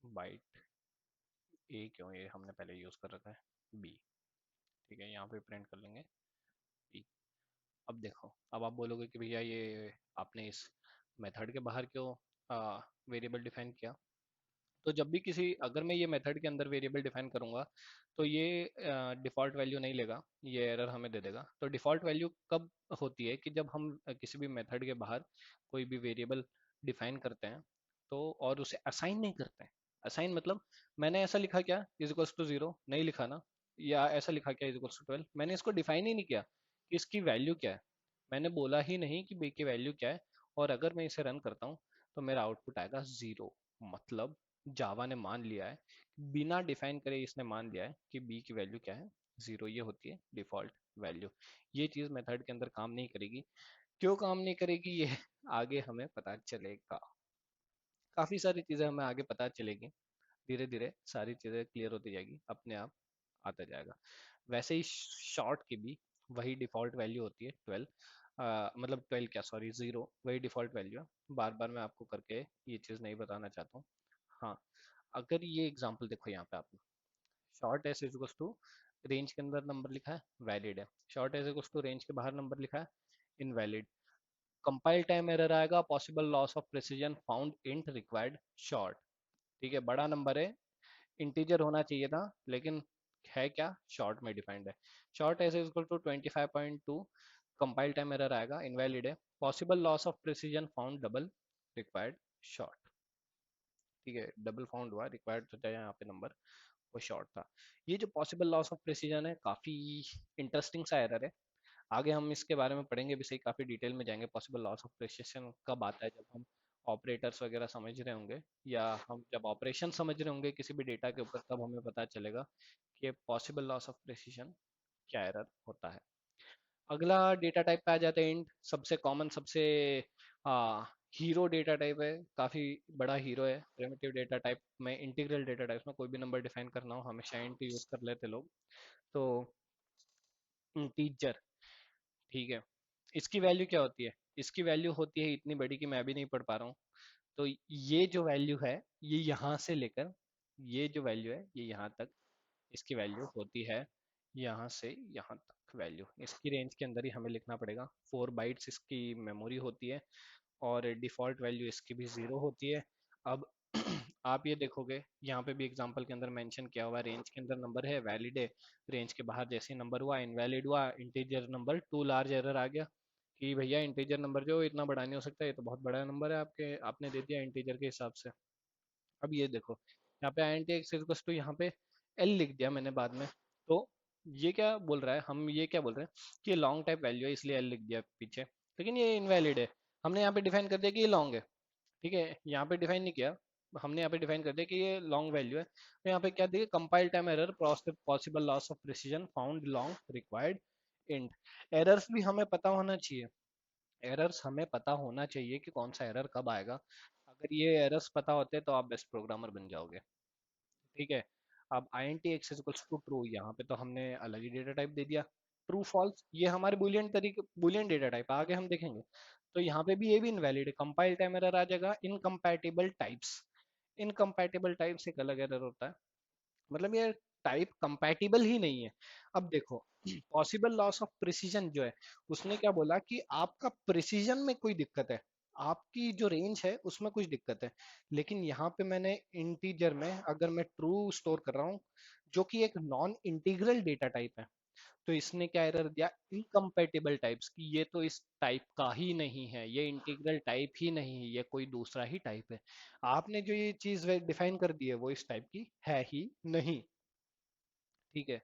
बाइट ए, क्यों ये हमने पहले यूज़ कर रखा है बी। ठीक है, यहाँ पे प्रिंट कर लेंगे बी। अब देखो, अब आप बोलोगे कि भैया ये आपने इस मेथड के बाहर क्यों वेरिएबल डिफाइन किया। तो जब भी किसी अगर मैं ये मेथड के अंदर वेरिएबल डिफाइन करूंगा तो ये डिफ़ॉल्ट वैल्यू नहीं लेगा, ये एरर हमें दे देगा। तो डिफ़ॉल्ट वैल्यू कब होती है कि जब हम किसी भी मेथड के बाहर कोई भी वेरिएबल डिफाइन करते हैं तो और उसे असाइन नहीं करते हैं। असाइन मतलब मैंने ऐसा लिखा क्या इज इक्वल्स टू जीरो, नहीं लिखा ना, या ऐसा लिखा क्या इज इक्वल्स टू 12, मैंने इसको डिफाइन ही नहीं किया कि इसकी वैल्यू क्या है। मैंने बोला ही नहीं कि बी की वैल्यू क्या है, और अगर मैं इसे रन करता हूँ तो मेरा आउटपुट आएगा जीरो। मतलब जावा ने मान लिया है, बिना डिफाइन करे इसने मान लिया है कि बी की वैल्यू क्या है, जीरो। ये होती है डिफॉल्ट वैल्यू। ये चीज मेथड के अंदर काम नहीं करेगी। क्यों काम नहीं करेगी ये आगे हमें पता चलेगा। काफी सारी चीजें हमें आगे पता चलेगी, धीरे धीरे सारी चीजें क्लियर होती जाएगी, अपने आप आता जाएगा। वैसे ही शॉर्ट की भी वही डिफॉल्ट वैल्यू होती है 12, मतलब 12 क्या, सॉरी, जीरो, वही डिफॉल्ट वैल्यू है। बार बार मैं आपको करके ये चीज़ नहीं बताना चाहता हूँ। हाँ, अगर ये एग्जांपल देखो यहाँ पे आपने, short S is to range के अंदर नंबर लिखा है, वैलिड है। Short S is to range के बाहर नंबर लिखा है, इनवैलिड। कंपाइल टाइम एरर आएगा, possible loss of precision found int required short. ठीक है, बड़ा नंबर है, इंटीजर होना चाहिए था, लेकिन है क्या, शॉर्ट में डिफाइंड है। Short S is equal to 25.2, compile time error आएगा, इनवैलिड है। Possible loss of precision found double required short. ठीक है, डबल फाउंड हुआ, रिक्वायर्ड तो था यहाँ पे नंबर, वो शॉर्ट था। ये जो पॉसिबल लॉस ऑफ प्रिसीजन है, काफी इंटरेस्टिंग सा एरर है। आगे हम इसके बारे में पढ़ेंगे भी सही, काफी डिटेल में जाएंगे। पॉसिबल लॉस ऑफ प्रिसिशन कब आता है, जब हम ऑपरेटर्स वगैरह समझ रहे होंगे, या हम जब ऑपरेशन समझ रहे होंगे किसी भी डेटा के ऊपर, तब हमें पता चलेगा कि पॉसिबल लॉस ऑफ प्रिसिशन क्या एरर होता है। अगला डेटा टाइप पे आ जाते हैं इंट। सबसे कॉमन, सबसे हीरो डेटा टाइप है, काफी बड़ा हीरो है प्रिमिटिव डेटा टाइप में। इंटीग्रल डेटा टाइप में कोई भी नंबर डिफाइन करना हो हमेशा इंट यूज कर लेते लोग। तो इंटीजर, ठीक है, इसकी वैल्यू क्या होती है, इसकी वैल्यू होती है इतनी बड़ी कि मैं भी नहीं पढ़ पा रहा हूँ। तो ये जो वैल्यू है, ये यहाँ से लेकर, ये जो वैल्यू है ये यहाँ तक, इसकी वैल्यू होती है यहाँ से यहाँ तक। वैल्यू इसकी रेंज के अंदर ही हमें लिखना पड़ेगा। 4 बाइट्स इसकी मेमोरी होती है, और डिफ़ॉल्ट वैल्यू इसकी भी ज़ीरो होती है। अब आप ये देखोगे यहाँ पे भी एग्जांपल के अंदर मेंशन किया हुआ है, रेंज के अंदर नंबर है, वैलिड है। रेंज के बाहर जैसे ही नंबर हुआ, इनवैलिड हुआ, integer number too large error आ गया कि भैया इंटीजर नंबर जो इतना बड़ा नहीं हो सकता, ये तो बहुत बड़ा नंबर है, आपके आपने दे दिया इंटीजर के हिसाब से। अब ये देखो, यहाँ पे I N T x two, यहाँ पे एल लिख दिया मैंने बाद में। तो ये क्या बोल रहा है, हम ये क्या बोल रहे हैं कि ये लॉन्ग टाइप वैल्यू है, इसलिए एल लिख दिया पीछे, लेकिन ये इनवैलिड है। हमने यहाँ पे डिफाइन कर दिया कि ये लॉन्ग है। ठीक है, यहाँ पे डिफाइन नहीं किया, हमने यहाँ पे डिफाइन कर दिया कि ये लॉन्ग वैल्यू है। तो यहाँ पे क्या दिया, compile time error, possible loss of precision found long required int. Errors भी हमें पता होना चाहिए, एरर्स हमें पता होना चाहिए कि कौन सा एरर कब आएगा। अगर ये एरर्स पता होते तो आप बेस्ट प्रोग्रामर बन जाओगे। ठीक है, अब I N T x equals to true, यहाँ पे तो हमने अलग ही डेटा टाइप दे दिया। ट्रू फॉल्स ये हमारे बुलियन तरीके, बुलियन डेटा टाइप आगे हम देखेंगे। तो यहाँ पे भी ये भी इनवैलिड है, कंपाइल टाइम एरर आ जाएगा। इनकम्पैटिबल टाइप्स, इनकम्पैटिबल टाइप्स एक अलग एरर होता है, मतलब ये टाइप कंपैटिबल ही नहीं है। अब देखो, पॉसिबल लॉस ऑफ प्रिसीजन जो है, उसने क्या बोला कि आपका प्रिसीजन में कोई दिक्कत है, आपकी जो रेंज है उसमें कुछ दिक्कत है। लेकिन यहाँ पे मैंने इंटीजर में अगर मैं ट्रू स्टोर कर रहा हूँ, जो कि एक नॉन इंटीग्रल डेटा टाइप है, तो इसने क्या एरर दिया, इनकम्पेटिबल टाइप्स की, ये तो इस टाइप का ही नहीं है, ये इंटीग्रल टाइप ही नहीं है, ये कोई दूसरा ही टाइप है। आपने जो ये चीज डिफाइन कर दी है वो इस टाइप की है ही नहीं। ठीक है,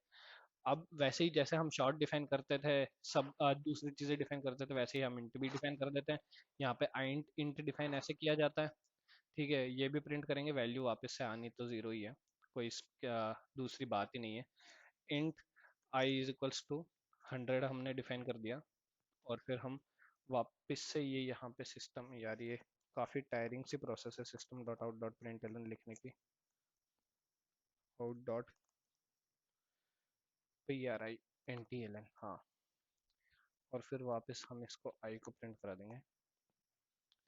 अब वैसे ही जैसे हम शॉर्ट डिफाइन करते थे, सब दूसरी चीजें डिफाइन करते थे, वैसे ही हम इंट भी डिफाइन कर देते हैं। यहाँ पे इंट इंट डिफाइन ऐसे किया जाता है। ठीक है, ये भी प्रिंट करेंगे, वैल्यू वापस से आनी तो जीरो ही है, कोई दूसरी बात ही नहीं है। Int i is equals to 100 हमने डिफाइन कर दिया, और फिर हम वापस से ये यहाँ पे सिस्टम, यार ये काफ़ी टायरिंग सी प्रोसेस है system dot out dot print लिखने की। Out dot P R I N T L N, हाँ। और फिर वापस हम इसको आई को प्रिंट करा देंगे।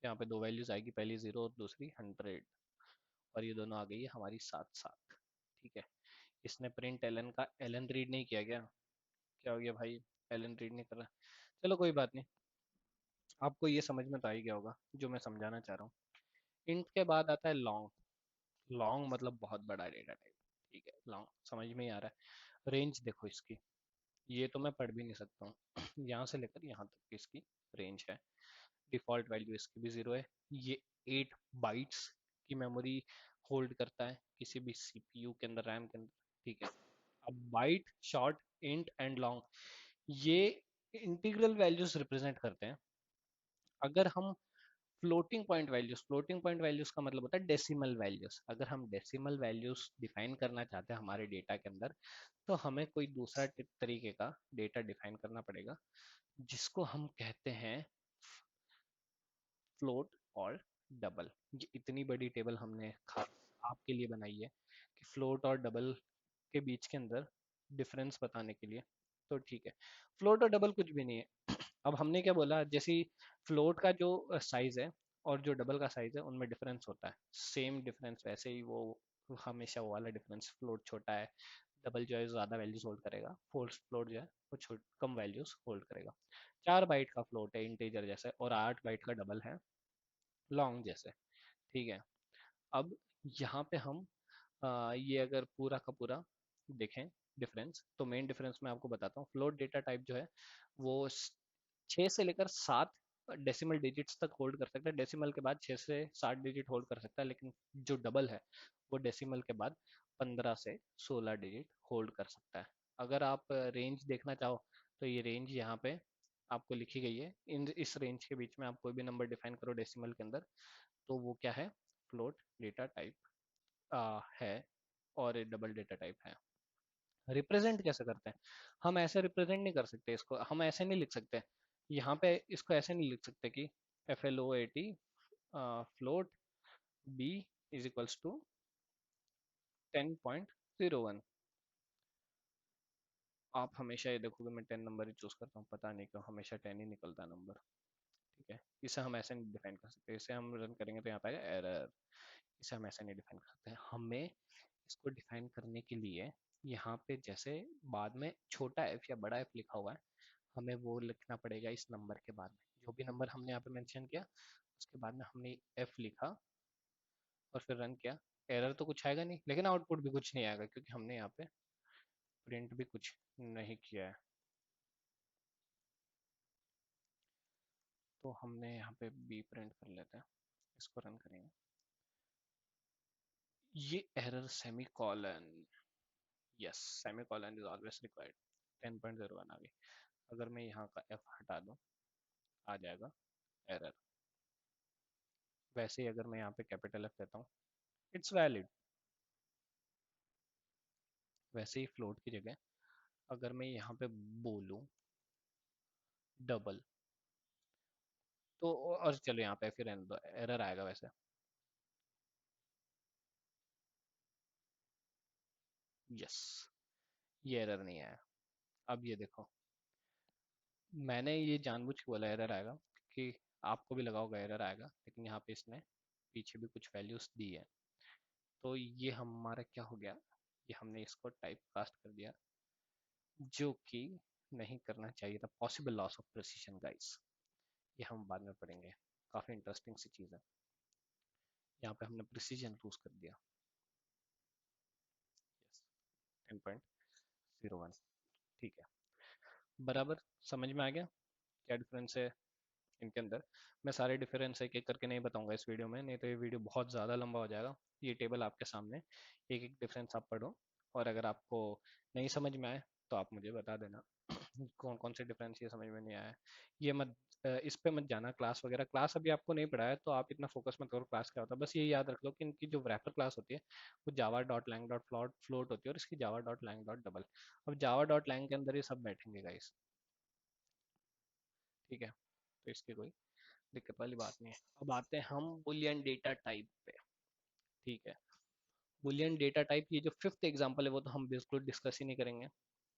यहाँ पे दो वैल्यूज आएगी, पहली 0 और दूसरी 100, और ये दोनों आ गई है हमारी साथ साथ। ठीक है, इसने प्रिंट एल एन का एल एन रीड नहीं किया, क्या क्या हो गया भाई, एल एन रीड नहीं कर रहा। चलो कोई बात नहीं, आपको ये समझ में तो आ ही गया होगा जो मैं समझाना चाह रहा हूँ। इंट के बाद आता है लॉन्ग। लॉन्ग मतलब बहुत बड़ा डेटा टाइप। ठीक है, लॉन्ग समझ में ही आ रहा है। रेंज देखो इसकी, ये तो मैं पढ़ भी नहीं सकता हूँ यहाँ से लेकर यहाँ तक की इसकी रेंज है। डिफ़ॉल्ट वैल्यू इसकी भी 0 है। ये 8 बाइट्स की मेमोरी होल्ड करता है किसी भी सीपीयू के अंदर, रैम के अंदर। ठीक है, अब byte, short, int and long, ये इंटीग्रल वैल्यूज रिप्रेजेंट करते हैं। अगर हम फ्लोटिंग पॉइंट वैल्यूज का मतलब होता है डेसिमल वैल्यूज। अगर हम डेसिमल वैल्यूज डिफाइन करना चाहते हैं हमारे डेटा के अंदर, तो हमें कोई दूसरा तरीके का डेटा डिफाइन करना पड़ेगा, जिसको हम कहते हैं फ्लोट और डबल। ये इतनी बड़ी टेबल हमने खास आपके लिए बनाई है कि फ्लोट और डबल के बीच के अंदर डिफरेंस बताने के लिए। तो ठीक है, फ्लोट और डबल कुछ भी नहीं है। अब हमने क्या बोला, जैसे फ्लोट का जो साइज है और जो डबल का साइज है उनमें डिफरेंस होता है, सेम डिफरेंस, वैसे ही वो हमेशा वो वाला डिफरेंस, फ्लोट छोटा है, डबल जो है ज़्यादा वैल्यूज होल्ड करेगा, फोर्स फ्लोट जो है वो कम वैल्यूज होल्ड करेगा। 4 बाइट का फ्लोट है इंटीजर जैसे, और 8 बाइट का डबल है लॉन्ग जैसे। ठीक है, अब यहाँ पे हम ये अगर पूरा का पूरा देखें डिफरेंस, तो मेन डिफरेंस मैं आपको बताता हूँ। फ्लोट डेटा टाइप जो है वो 6 से लेकर 7 डेसिमल डिजिट्स तक होल्ड कर सकता है। डेसिमल के बाद 6 से 7 डिजिट होल्ड कर सकता है, लेकिन जो डबल है वो डेसिमल के बाद 15 से 16 डिजिट होल्ड कर सकता है। अगर आप रेंज देखना चाहो तो ये रेंज यहाँ पे आपको लिखी गई है। इस रेंज के बीच में आप कोई भी नंबर डिफाइन करो डेसिमल के अंदर, तो वो क्या है, फ्लोट डेटा टाइप है, और डबल डेटा टाइप है। रिप्रेजेंट कैसे करते हैं, हम ऐसे रिप्रेजेंट नहीं कर सकते इसको, हम ऐसे नहीं लिख सकते यहाँ पे, इसको ऐसे नहीं लिख सकते कि FLOAT float B is equals to 10.01। आप हमेशा ये देखोगे मैं 10 नंबर ही चूज करता हूँ, पता नहीं क्यों हमेशा 10 ही निकलता है नंबर। ठीक है, इसे हम ऐसे नहीं डिफाइन कर सकते, इसे हम रन करेंगे तो यहाँ पे आएगा एरर। इसे हम ऐसे नहीं डिफाइन कर सकते, हमें इसको डिफाइन करने के लिए यहाँ पे जैसे बाद में छोटा एफ या बड़ा एफ लिखा हुआ है, हमें वो लिखना पड़ेगा इस नंबर के बाद में। जो भी नंबर हमने यहाँ पे मेंशन किया उसके बाद में हमने एफ लिखा और फिर रन किया। एरर तो कुछ आएगा नहीं, लेकिन आउटपुट भी कुछ नहीं आएगा क्योंकि हमने यहाँ पे प्रिंट भी कुछ नहीं किया है। तो हमने यहाँ पे बी प्रिंट कर लेते हैं, इसको रन करेंगे। ये error semi colon, yes semi colon is always required. 10.01 आ गई। अगर मैं यहाँ का एफ हटा दूँ आ जाएगा एरर। वैसे ही अगर मैं यहाँ पे कैपिटल एफ लेता हूँ इट्स वैलिड। वैसे ही फ्लोट की जगह अगर मैं यहाँ पे बोलूँ डबल, तो और चलो यहाँ पे फिर एरर आएगा वैसे। यस, ये एरर नहीं आया। अब ये देखो, मैंने ये जानबूझ के बोला एरर आएगा कि आपको भी लगा होगा एरर आएगा, लेकिन यहाँ पे इसने पीछे भी कुछ वैल्यूज दी है। तो ये हमारा क्या हो गया, ये हमने इसको टाइप कास्ट कर दिया, जो कि नहीं करना चाहिए था। Possible loss of precision guys, ये हम बाद में पढ़ेंगे, काफ़ी इंटरेस्टिंग सी चीज़ है। यहाँ पे हमने प्रिसीजन लूज कर दिया। यस, 10.01। ठीक है, बराबर समझ में आ गया क्या डिफरेंस है इनके अंदर। मैं सारे डिफरेंस एक एक करके नहीं बताऊंगा इस वीडियो में, नहीं तो ये वीडियो बहुत ज़्यादा लंबा हो जाएगा। ये टेबल आपके सामने, एक एक डिफरेंस आप पढ़ो, और अगर आपको नहीं समझ में आए तो आप मुझे बता देना कौन कौन से डिफरेंस ये समझ में नहीं आया है। ये मत इस पे मत जाना, क्लास वगैरह, क्लास अभी आपको नहीं पढ़ा है तो आप इतना फोकस मत करो क्लास क्या होता है। बस ये याद रख लो कि इनकी जो रैपर क्लास होती है वो java dot lang dot float होती है, और इसकी java dot lang dot double. अब जावा डॉट लैंग के अंदर ये सब बैठेंगे गाइस। ठीक है, तो इसकी कोई दिक्कत वाली बात नहीं है। अब आते हैं हम बुलियन डेटा टाइप पे। ठीक है, बुलियन डेटा टाइप, ये जो फिफ्थ एग्जांपल है वो तो हम बिल्कुल डिस्कस ही नहीं करेंगे।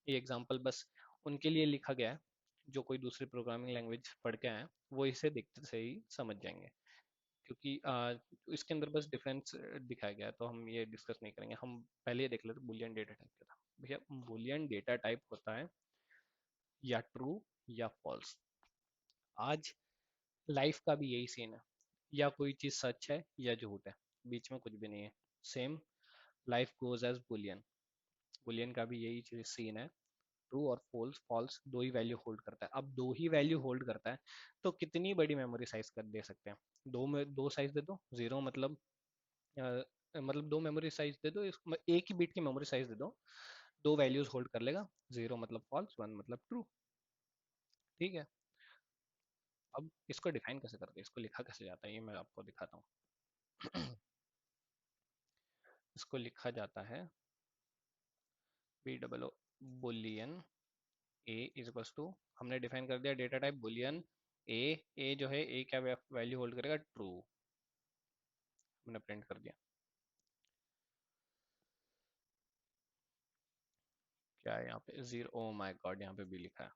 ये एग्जांपल बस उनके लिए लिखा गया है जो कोई दूसरी प्रोग्रामिंग लैंग्वेज पढ़ के आए हैं, वो इसे देखते से ही समझ जाएंगे, क्योंकि इसके अंदर बस डिफरेंस दिखाया गया है, तो हम ये डिस्कस नहीं करेंगे। हम पहले ये देख लेते बुलियन डेटा टाइप क्या था। भैया बुलियन डेटा टाइप होता है या ट्रू या फॉल्स। आज लाइफ का भी यही सीन है, या कोई चीज़ सच है या झूठ है। बीच में कुछ भी नहीं है। Same life goes as boolean, boolean का भी यही सीन है। ट्रू और फॉल्स, फॉल्स दो ही वैल्यू होल्ड करता है। अब दो ही वैल्यू होल्ड करता है तो कितनी बड़ी मेमोरी साइज कर दे सकते हैं? दो में दो साइज दे दो, जीरो मतलब मतलब दो मेमोरी साइज दे दो, एक ही बिट की मेमोरी साइज दे दो, दो वैल्यूज होल्ड कर लेगा, जीरो मतलब फॉल्स, वन मतलब ट्रू। ठीक है। अब इसको डिफाइन कैसे करते हैं, इसको लिखा कैसे जाता है, ये मैं आपको दिखाता हूँ। इसको लिखा जाता है B double O boolean A is equals to, हमने डिफाइन कर दिया data type boolean A. A जो है, ए क्या वैल्यू होल्ड करेगा? ट्रू। हमने प्रिंट कर दिया। क्या है यहाँ पे? जीरो, ओ माय गॉड, यहाँ पे भी लिखा है।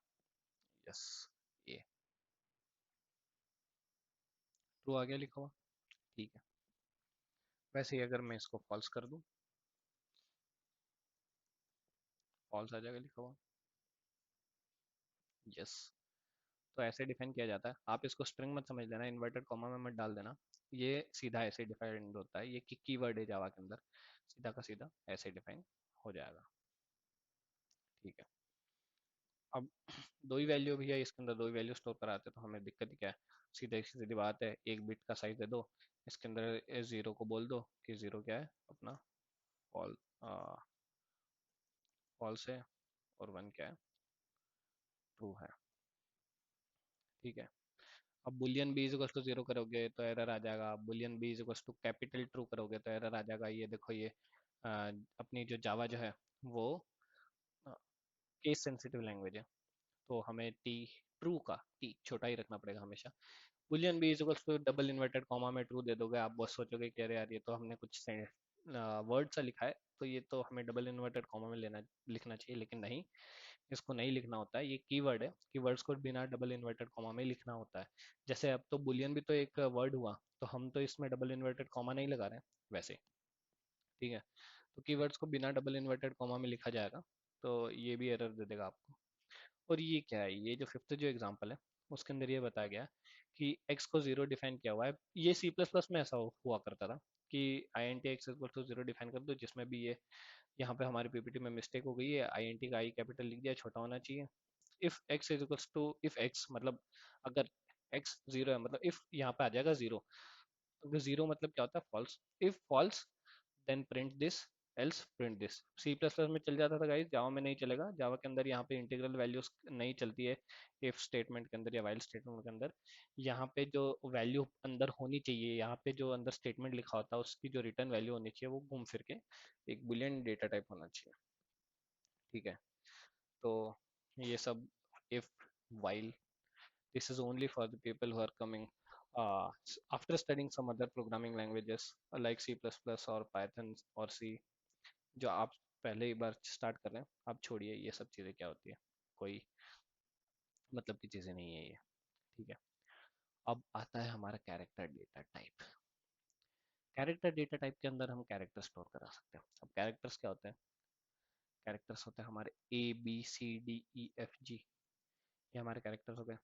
यस, ए ट्रू आ गया लिखा हुआ। ठीक है। वैसे ही अगर मैं इसको फॉल्स कर दूं, फॉल्स आ जाएगा लिखा हुआ। यस। तो ऐसे डिफाइन किया जाता है। आप इसको स्ट्रिंग मत समझ लेना, इन्वर्टेड कॉमा में मत डाल देना। ये सीधा ऐसे डिफाइंड होता है, ये कीवर्ड है जावा के अंदर, सीधा का सीधा ऐसे डिफाइन हो जाएगा। ठीक है। अब दो ही वैल्यू भी है इसके अंदर, दो ही वैल्यू स्टोर कराते हैं, तो हमें दिक्कत ही क्या है? सीधे सीधी बात है, एक बिट का साइज दे दो, इसके अंदर जीरो को बोल दो कि जीरो क्या है अपना, फॉल फॉल्स है, और वन क्या है? ट्रू है। ठीक है। अब boolean B is equal to zero करोगे तो एरर आ जाएगा, boolean B is equal to capital true करोगे तो एरर आ जाएगा। ये देखो, ये अपनी जो जावा जो है वो केस सेंसिटिव लैंग्वेज है, तो हमें टी, ट्रू का टी छोटा ही रखना पड़ेगा हमेशा। Boolean B is equal to double inverted comma में ट्रू दे दोगे, आप बस सोचोगे कि अरे यार ये तो हमने कुछ वर्ड सा लिखा है, तो ये तो हमें डबल इन्वर्टेड कॉमा में लेना लिखना चाहिए, लेकिन नहीं, इसको नहीं लिखना होता है। ये कीवर्ड है, कीवर्ड्स को बिना डबल इन्वर्टेड कॉमा में लिखना होता है। जैसे अब तो बुलियन भी तो एक वर्ड हुआ, तो हम तो इसमें डबल इन्वर्टेड कॉमा नहीं लगा रहे हैं वैसे। ठीक है। तो कीवर्ड्स को बिना डबल इन्वर्टेड कॉमा में लिखा जाएगा, तो ये भी एरर दे देगा आपको। और ये क्या है, ये जो फिफ्थ जो एग्जांपल है उसके अंदर ये बताया गया कि x को जीरो डिफाइन किया हुआ है। ये सी प्लस प्लस में ऐसा हुआ करता था कि I N T x equal to zero define कर दो, जिसमें भी ये यहाँ पे हमारी पीपीटी में मिस्टेक हो गई है, आई एन टी का आई कैपिटल लिख दिया, छोटा होना चाहिए। If x is equals to, if x मतलब अगर x जीरो है, मतलब इफ यहाँ पे आ जाएगा जीरो, अगर जीरो मतलब क्या होता है? False. If false then print this, else print this. C plus plus में चल जाता था गाइस, जावा में नहीं चलेगा। जावा के अंदर यहाँ पे इंटीग्रल वैल्यूज नहीं चलती है इफ स्टेटमेंट के अंदर या वाइल स्टेटमेंट के अंदर। यहाँ पे जो वैल्यू अंदर होनी चाहिए, यहाँ पे जो अंदर स्टेटमेंट लिखा होता है उसकी जो रिटर्न वैल्यू होनी चाहिए वो घूम फिर के एक बुलियन डेटा टाइप होना चाहिए। ठीक है। तो ये सब if while, this is only for the people who are coming after studying some other programming languages like C++ और Python और C, जो आप पहले ही बार स्टार्ट कर रहे हैं, आप छोड़िए ये सब चीज़ें क्या होती है, कोई मतलब की चीज़ें नहीं है ये। ठीक है। अब आता है हमारा character data type. Character data type के अंदर हम कैरेक्टर स्टोर करा सकते हैं। अब कैरेक्टर्स क्या होते हैं? कैरेक्टर्स होते हैं हमारे A B C D E F G, ये हमारे कैरेक्टर्स हो गए।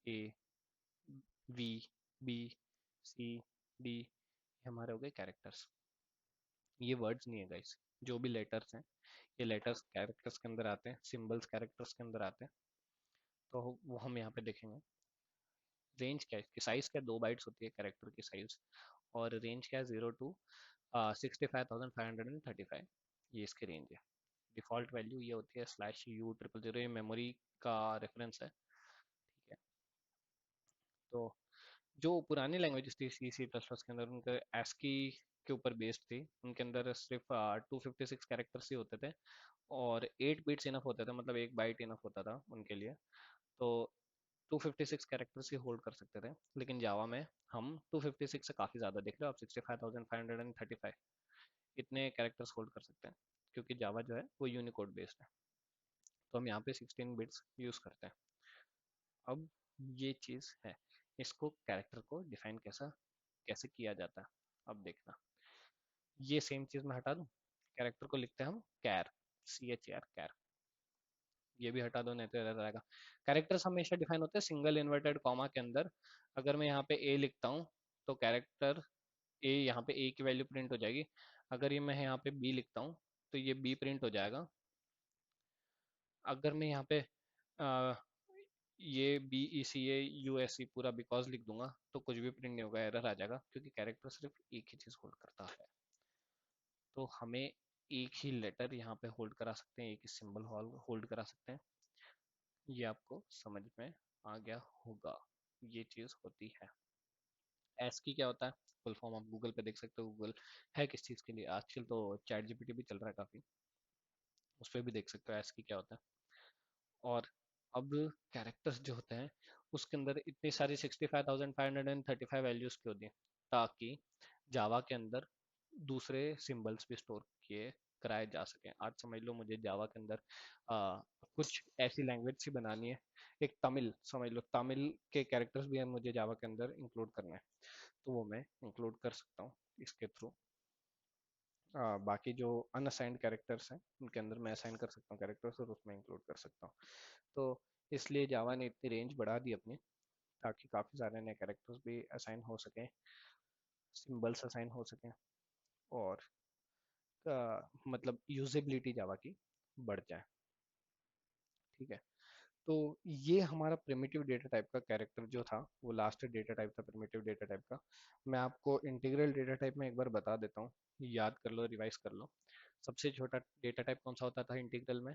ए, वी, बी, सी, डी, ये हमारे हो गए कैरेक्टर्स। ये वर्ड्स नहीं है गाइस, जो भी लेटर्स हैं ये लेटर्स कैरेक्टर्स के अंदर आते हैं, सिंबल्स कैरेक्टर्स के अंदर आते हैं। तो वो हम यहाँ पे देखेंगे। रेंज क्या है इसकी? साइज क्या? 2 बाइट्स होती है कैरेक्टर की साइज, और रेंज क्या है? 0 to 65,535, ये इसकी रेंज है। डिफॉल्ट वैल्यू ये होती है /U0000, ये मेमोरी का रेफरेंस है। ठीक है। तो जो पुरानी लैंग्वेजेस थी सी सी प्लस प्लस के अंदर, उनके एस्की के ऊपर बेस्ड थी, उनके अंदर सिर्फ 256 कैरेक्टर्स ही होते थे, और 8 बिट्स इनफ होते थे, मतलब 1 बाइट इनफ होता था उनके लिए। तो 256 कैरेक्टर्स ही होल्ड कर सकते थे, लेकिन जावा में हम 256 से काफ़ी ज़्यादा देख रहे हो आप, 65,535 इतने कैरेक्टर्स होल्ड कर सकते हैं, क्योंकि जावा जो है वो यूनिकोड बेस्ड है। तो हम यहाँ पे 16 बिट्स यूज़ करते हैं। अब ये चीज़ है, इसको कैरेक्टर को डिफाइन कैसा कैसे किया जाता है, अब देखना। ये सेम चीज़ मैं हटा दूँ, कैरेक्टर को लिखते हैं हम कैर, CHAR कैर, ये भी हटा दो नहीं तो एरर आएगा। कैरेक्टर्स हमेशा डिफाइन होते हैं सिंगल इन्वर्टेड कॉमा के अंदर। अगर मैं यहाँ पे ए लिखता हूँ तो कैरेक्टर ए, यहाँ पे ए की वैल्यू प्रिंट हो जाएगी। अगर ये मैं यहाँ पे बी लिखता हूँ तो ये बी प्रिंट हो जाएगा। अगर मैं यहाँ पे आ, ये बी ई सी ए यू एस सी पूरा बिकॉज लिख दूंगा तो कुछ भी प्रिंट नहीं होगा, एरर आ जाएगा, क्योंकि कैरेक्टर सिर्फ एक ही चीज होल्ड करता है। तो हमें एक ही लेटर यहाँ पे होल्ड करा सकते हैं, एक ही सिंबल होल्ड करा सकते हैं। ये आपको समझ में आ गया होगा, ये चीज होती है। एस की क्या होता है, फुल फॉर्म आप गूगल पे देख सकते हो। गूगल है किस चीज के लिए, आजकल तो चैट जीपीटी भी चल रहा है काफी, उस पर भी देख सकते हो एस की क्या होता है। और अब कैरेक्टर्स जो होते हैं उसके अंदर इतनी सारी 65,535 वैल्यूज की होती है, ताकि जावा के अंदर दूसरे सिंबल्स भी स्टोर किए कराए जा सकें। आज समझ लो मुझे जावा के अंदर कुछ ऐसी लैंग्वेज सी बनानी है, एक तमिल समझ लो, तमिल के कैरेक्टर्स भी मुझे जावा के अंदर इंक्लूड करना है, तो वो मैं इंक्लूड कर सकता हूँ इसके थ्रू। बाकी जो अनअसाइंड कैरेक्टर्स हैं उनके अंदर मैं असाइन कर सकता हूँ कैरेक्टर्स और उसमें इंक्लूड कर सकता हूँ। तो इसलिए जावा ने इतनी रेंज बढ़ा दी अपनी, ताकि काफ़ी सारे नए कैरेक्टर्स भी असाइन हो सकें, सिंबल्स असाइन हो सकें, और मतलब यूजेबिलिटी जावा की बढ़ जाए। ठीक है, तो ये हमारा प्रिमिटिव डेटा टाइप का कैरेक्टर जो था, वो लास्ट डेटा टाइप था प्रिमिटिव डेटा टाइप का। मैं आपको इंटीग्रल डेटा टाइप में एक बार बता देता हूँ, याद कर लो, रिवाइज कर लो। सबसे छोटा डेटा टाइप कौन सा होता था इंटीग्रल में,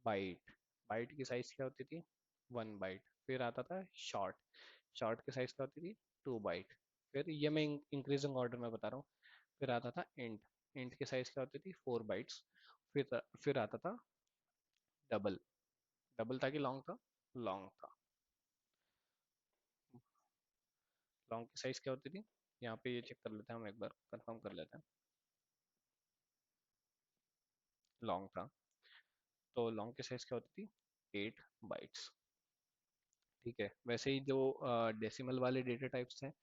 बाइट। बाइट की साइज क्या होती थी, 1 बाइट। फिर आता था शॉर्ट, शॉर्ट की साइज क्या होती थी, 2 बाइट। फिर ये मैं इंक्रीजिंग ऑर्डर में बता रहा हूँ। फिर आता था इंट, इंट की साइज क्या होती थी, 4 बाइट्स। फिर आता था डबल, डबल था कि लॉन्ग था, लॉन्ग था। लॉन्ग की साइज क्या होती थी, यहाँ पे ये चेक कर लेते हैं हम, एक बार कंफर्म कर लेते हैं। लॉन्ग था, तो लॉन्ग की साइज क्या होती थी, 8 बाइट्स। ठीक है, वैसे ही जो डेसिमल वाले डेटा टाइप्स हैं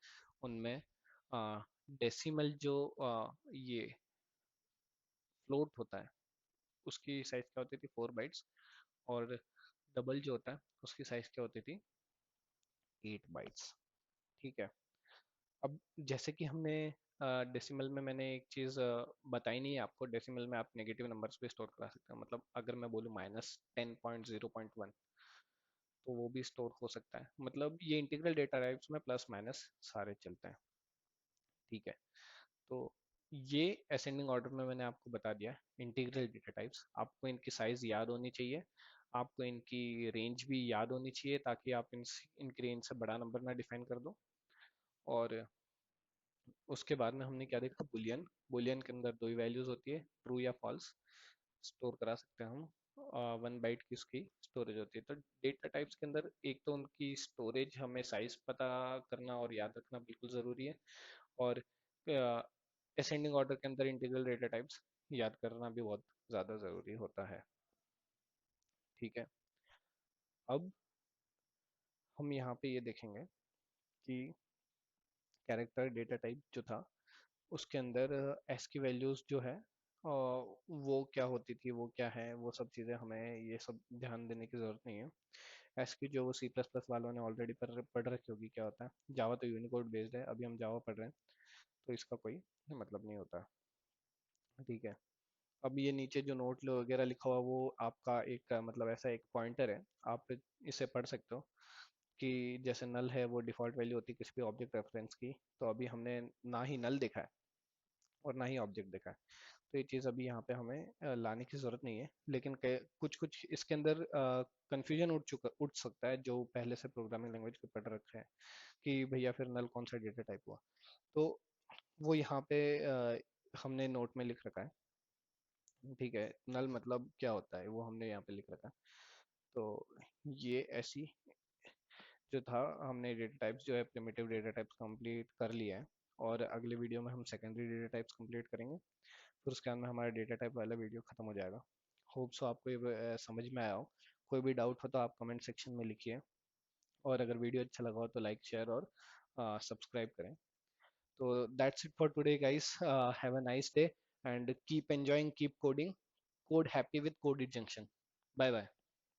उनमें डेसिमल जो ये फ्लोट होता है उसकी साइज क्या होती थी, 4 बाइट्स। और डबल जो होता है उसकी साइज क्या होती थी, 8 बाइट्स। ठीक है, अब जैसे कि हमने डेसिमल में, मैंने एक चीज़ बताई नहीं है आपको, डेसिमल में आप नेगेटिव नंबर्स भी स्टोर करा सकते हैं। मतलब अगर मैं बोलूँ -10.0.1 तो वो भी स्टोर हो सकता है। मतलब ये इंटीग्रल डेटा टाइप्स में प्लस माइनस सारे चलते हैं। ठीक है, तो ये असेंडिंग ऑर्डर में मैंने आपको बता दिया इंटीग्रल डेटा टाइप्स। आपको इनकी साइज याद होनी चाहिए, आपको इनकी रेंज भी याद होनी चाहिए, ताकि आप इनकी रेंज से बड़ा नंबर ना डिफाइन कर दो। और उसके बाद में हमने क्या देखा, बुलियन। बुलियन के अंदर दो ही वैल्यूज होती है, ट्रू या फॉल्स, स्टोर करा सकते हैं हम। 1 बाइट की उसकी स्टोरेज होती है। तो डेटा टाइप्स के अंदर एक तो उनकी स्टोरेज, हमें साइज पता करना और याद रखना बिल्कुल ज़रूरी है। और असेंडिंग ऑर्डर के अंदर इंटीग्रल डेटा टाइप्स याद करना भी बहुत ज़्यादा ज़रूरी होता है। ठीक है, अब हम यहाँ पे ये देखेंगे कि कैरेक्टर डेटा टाइप जो था उसके अंदर एस की वैल्यूज जो है वो क्या होती थी, वो क्या है, वो सब चीज़ें हमें ये सब ध्यान देने की ज़रूरत नहीं है। एस की जो वो सी प्लस प्लस वालों ने ऑलरेडी पढ़ रखी होगी क्या होता है। जावा तो यूनिकोड बेस्ड है, अभी हम जावा पढ़ रहे हैं, तो इसका कोई मतलब नहीं होता। ठीक है, अब ये नीचे जो नोट वगैरह लिखा हुआ वो आपका एक मतलब ऐसा एक पॉइंटर है, आप इसे पढ़ सकते हो। कि जैसे नल है वो डिफ़ॉल्ट वैल्यू होती है किसी भी ऑब्जेक्ट रेफरेंस की, तो अभी हमने ना ही नल देखा है और ना ही ऑब्जेक्ट देखा है, तो ये चीज़ अभी यहाँ पे हमें लाने की ज़रूरत नहीं है। लेकिन कुछ कुछ इसके अंदर कंफ्यूजन उठ सकता है जो पहले से प्रोग्रामिंग लैंग्वेज पे पढ़ रखे हैं, कि भैया फिर नल कौन सा डेटा टाइप हुआ। तो वो यहाँ पे हमने नोट में लिख रखा है। ठीक है, नल मतलब क्या होता है वो हमने यहाँ पे लिख रखा है। तो ये ऐसी जो था, हमने डेटा टाइप्स जो है प्रिमिटिव डेटा टाइप्स कंप्लीट कर लिया है। और अगले वीडियो में हम सेकेंडरी डेटा टाइप्स कंप्लीट करेंगे, फिर उसके बाद में हमारा डेटा टाइप वाला वीडियो खत्म हो जाएगा। होप सो आपको ये समझ में आया हो। कोई भी डाउट हो तो आप कमेंट सेक्शन में लिखिए, और अगर वीडियो अच्छा लगा हो तो लाइक शेयर और सब्सक्राइब करें। तो that's it for today guys, have a nice day and keep enjoying, keep coding, code happy with Codeit junction. Bye bye.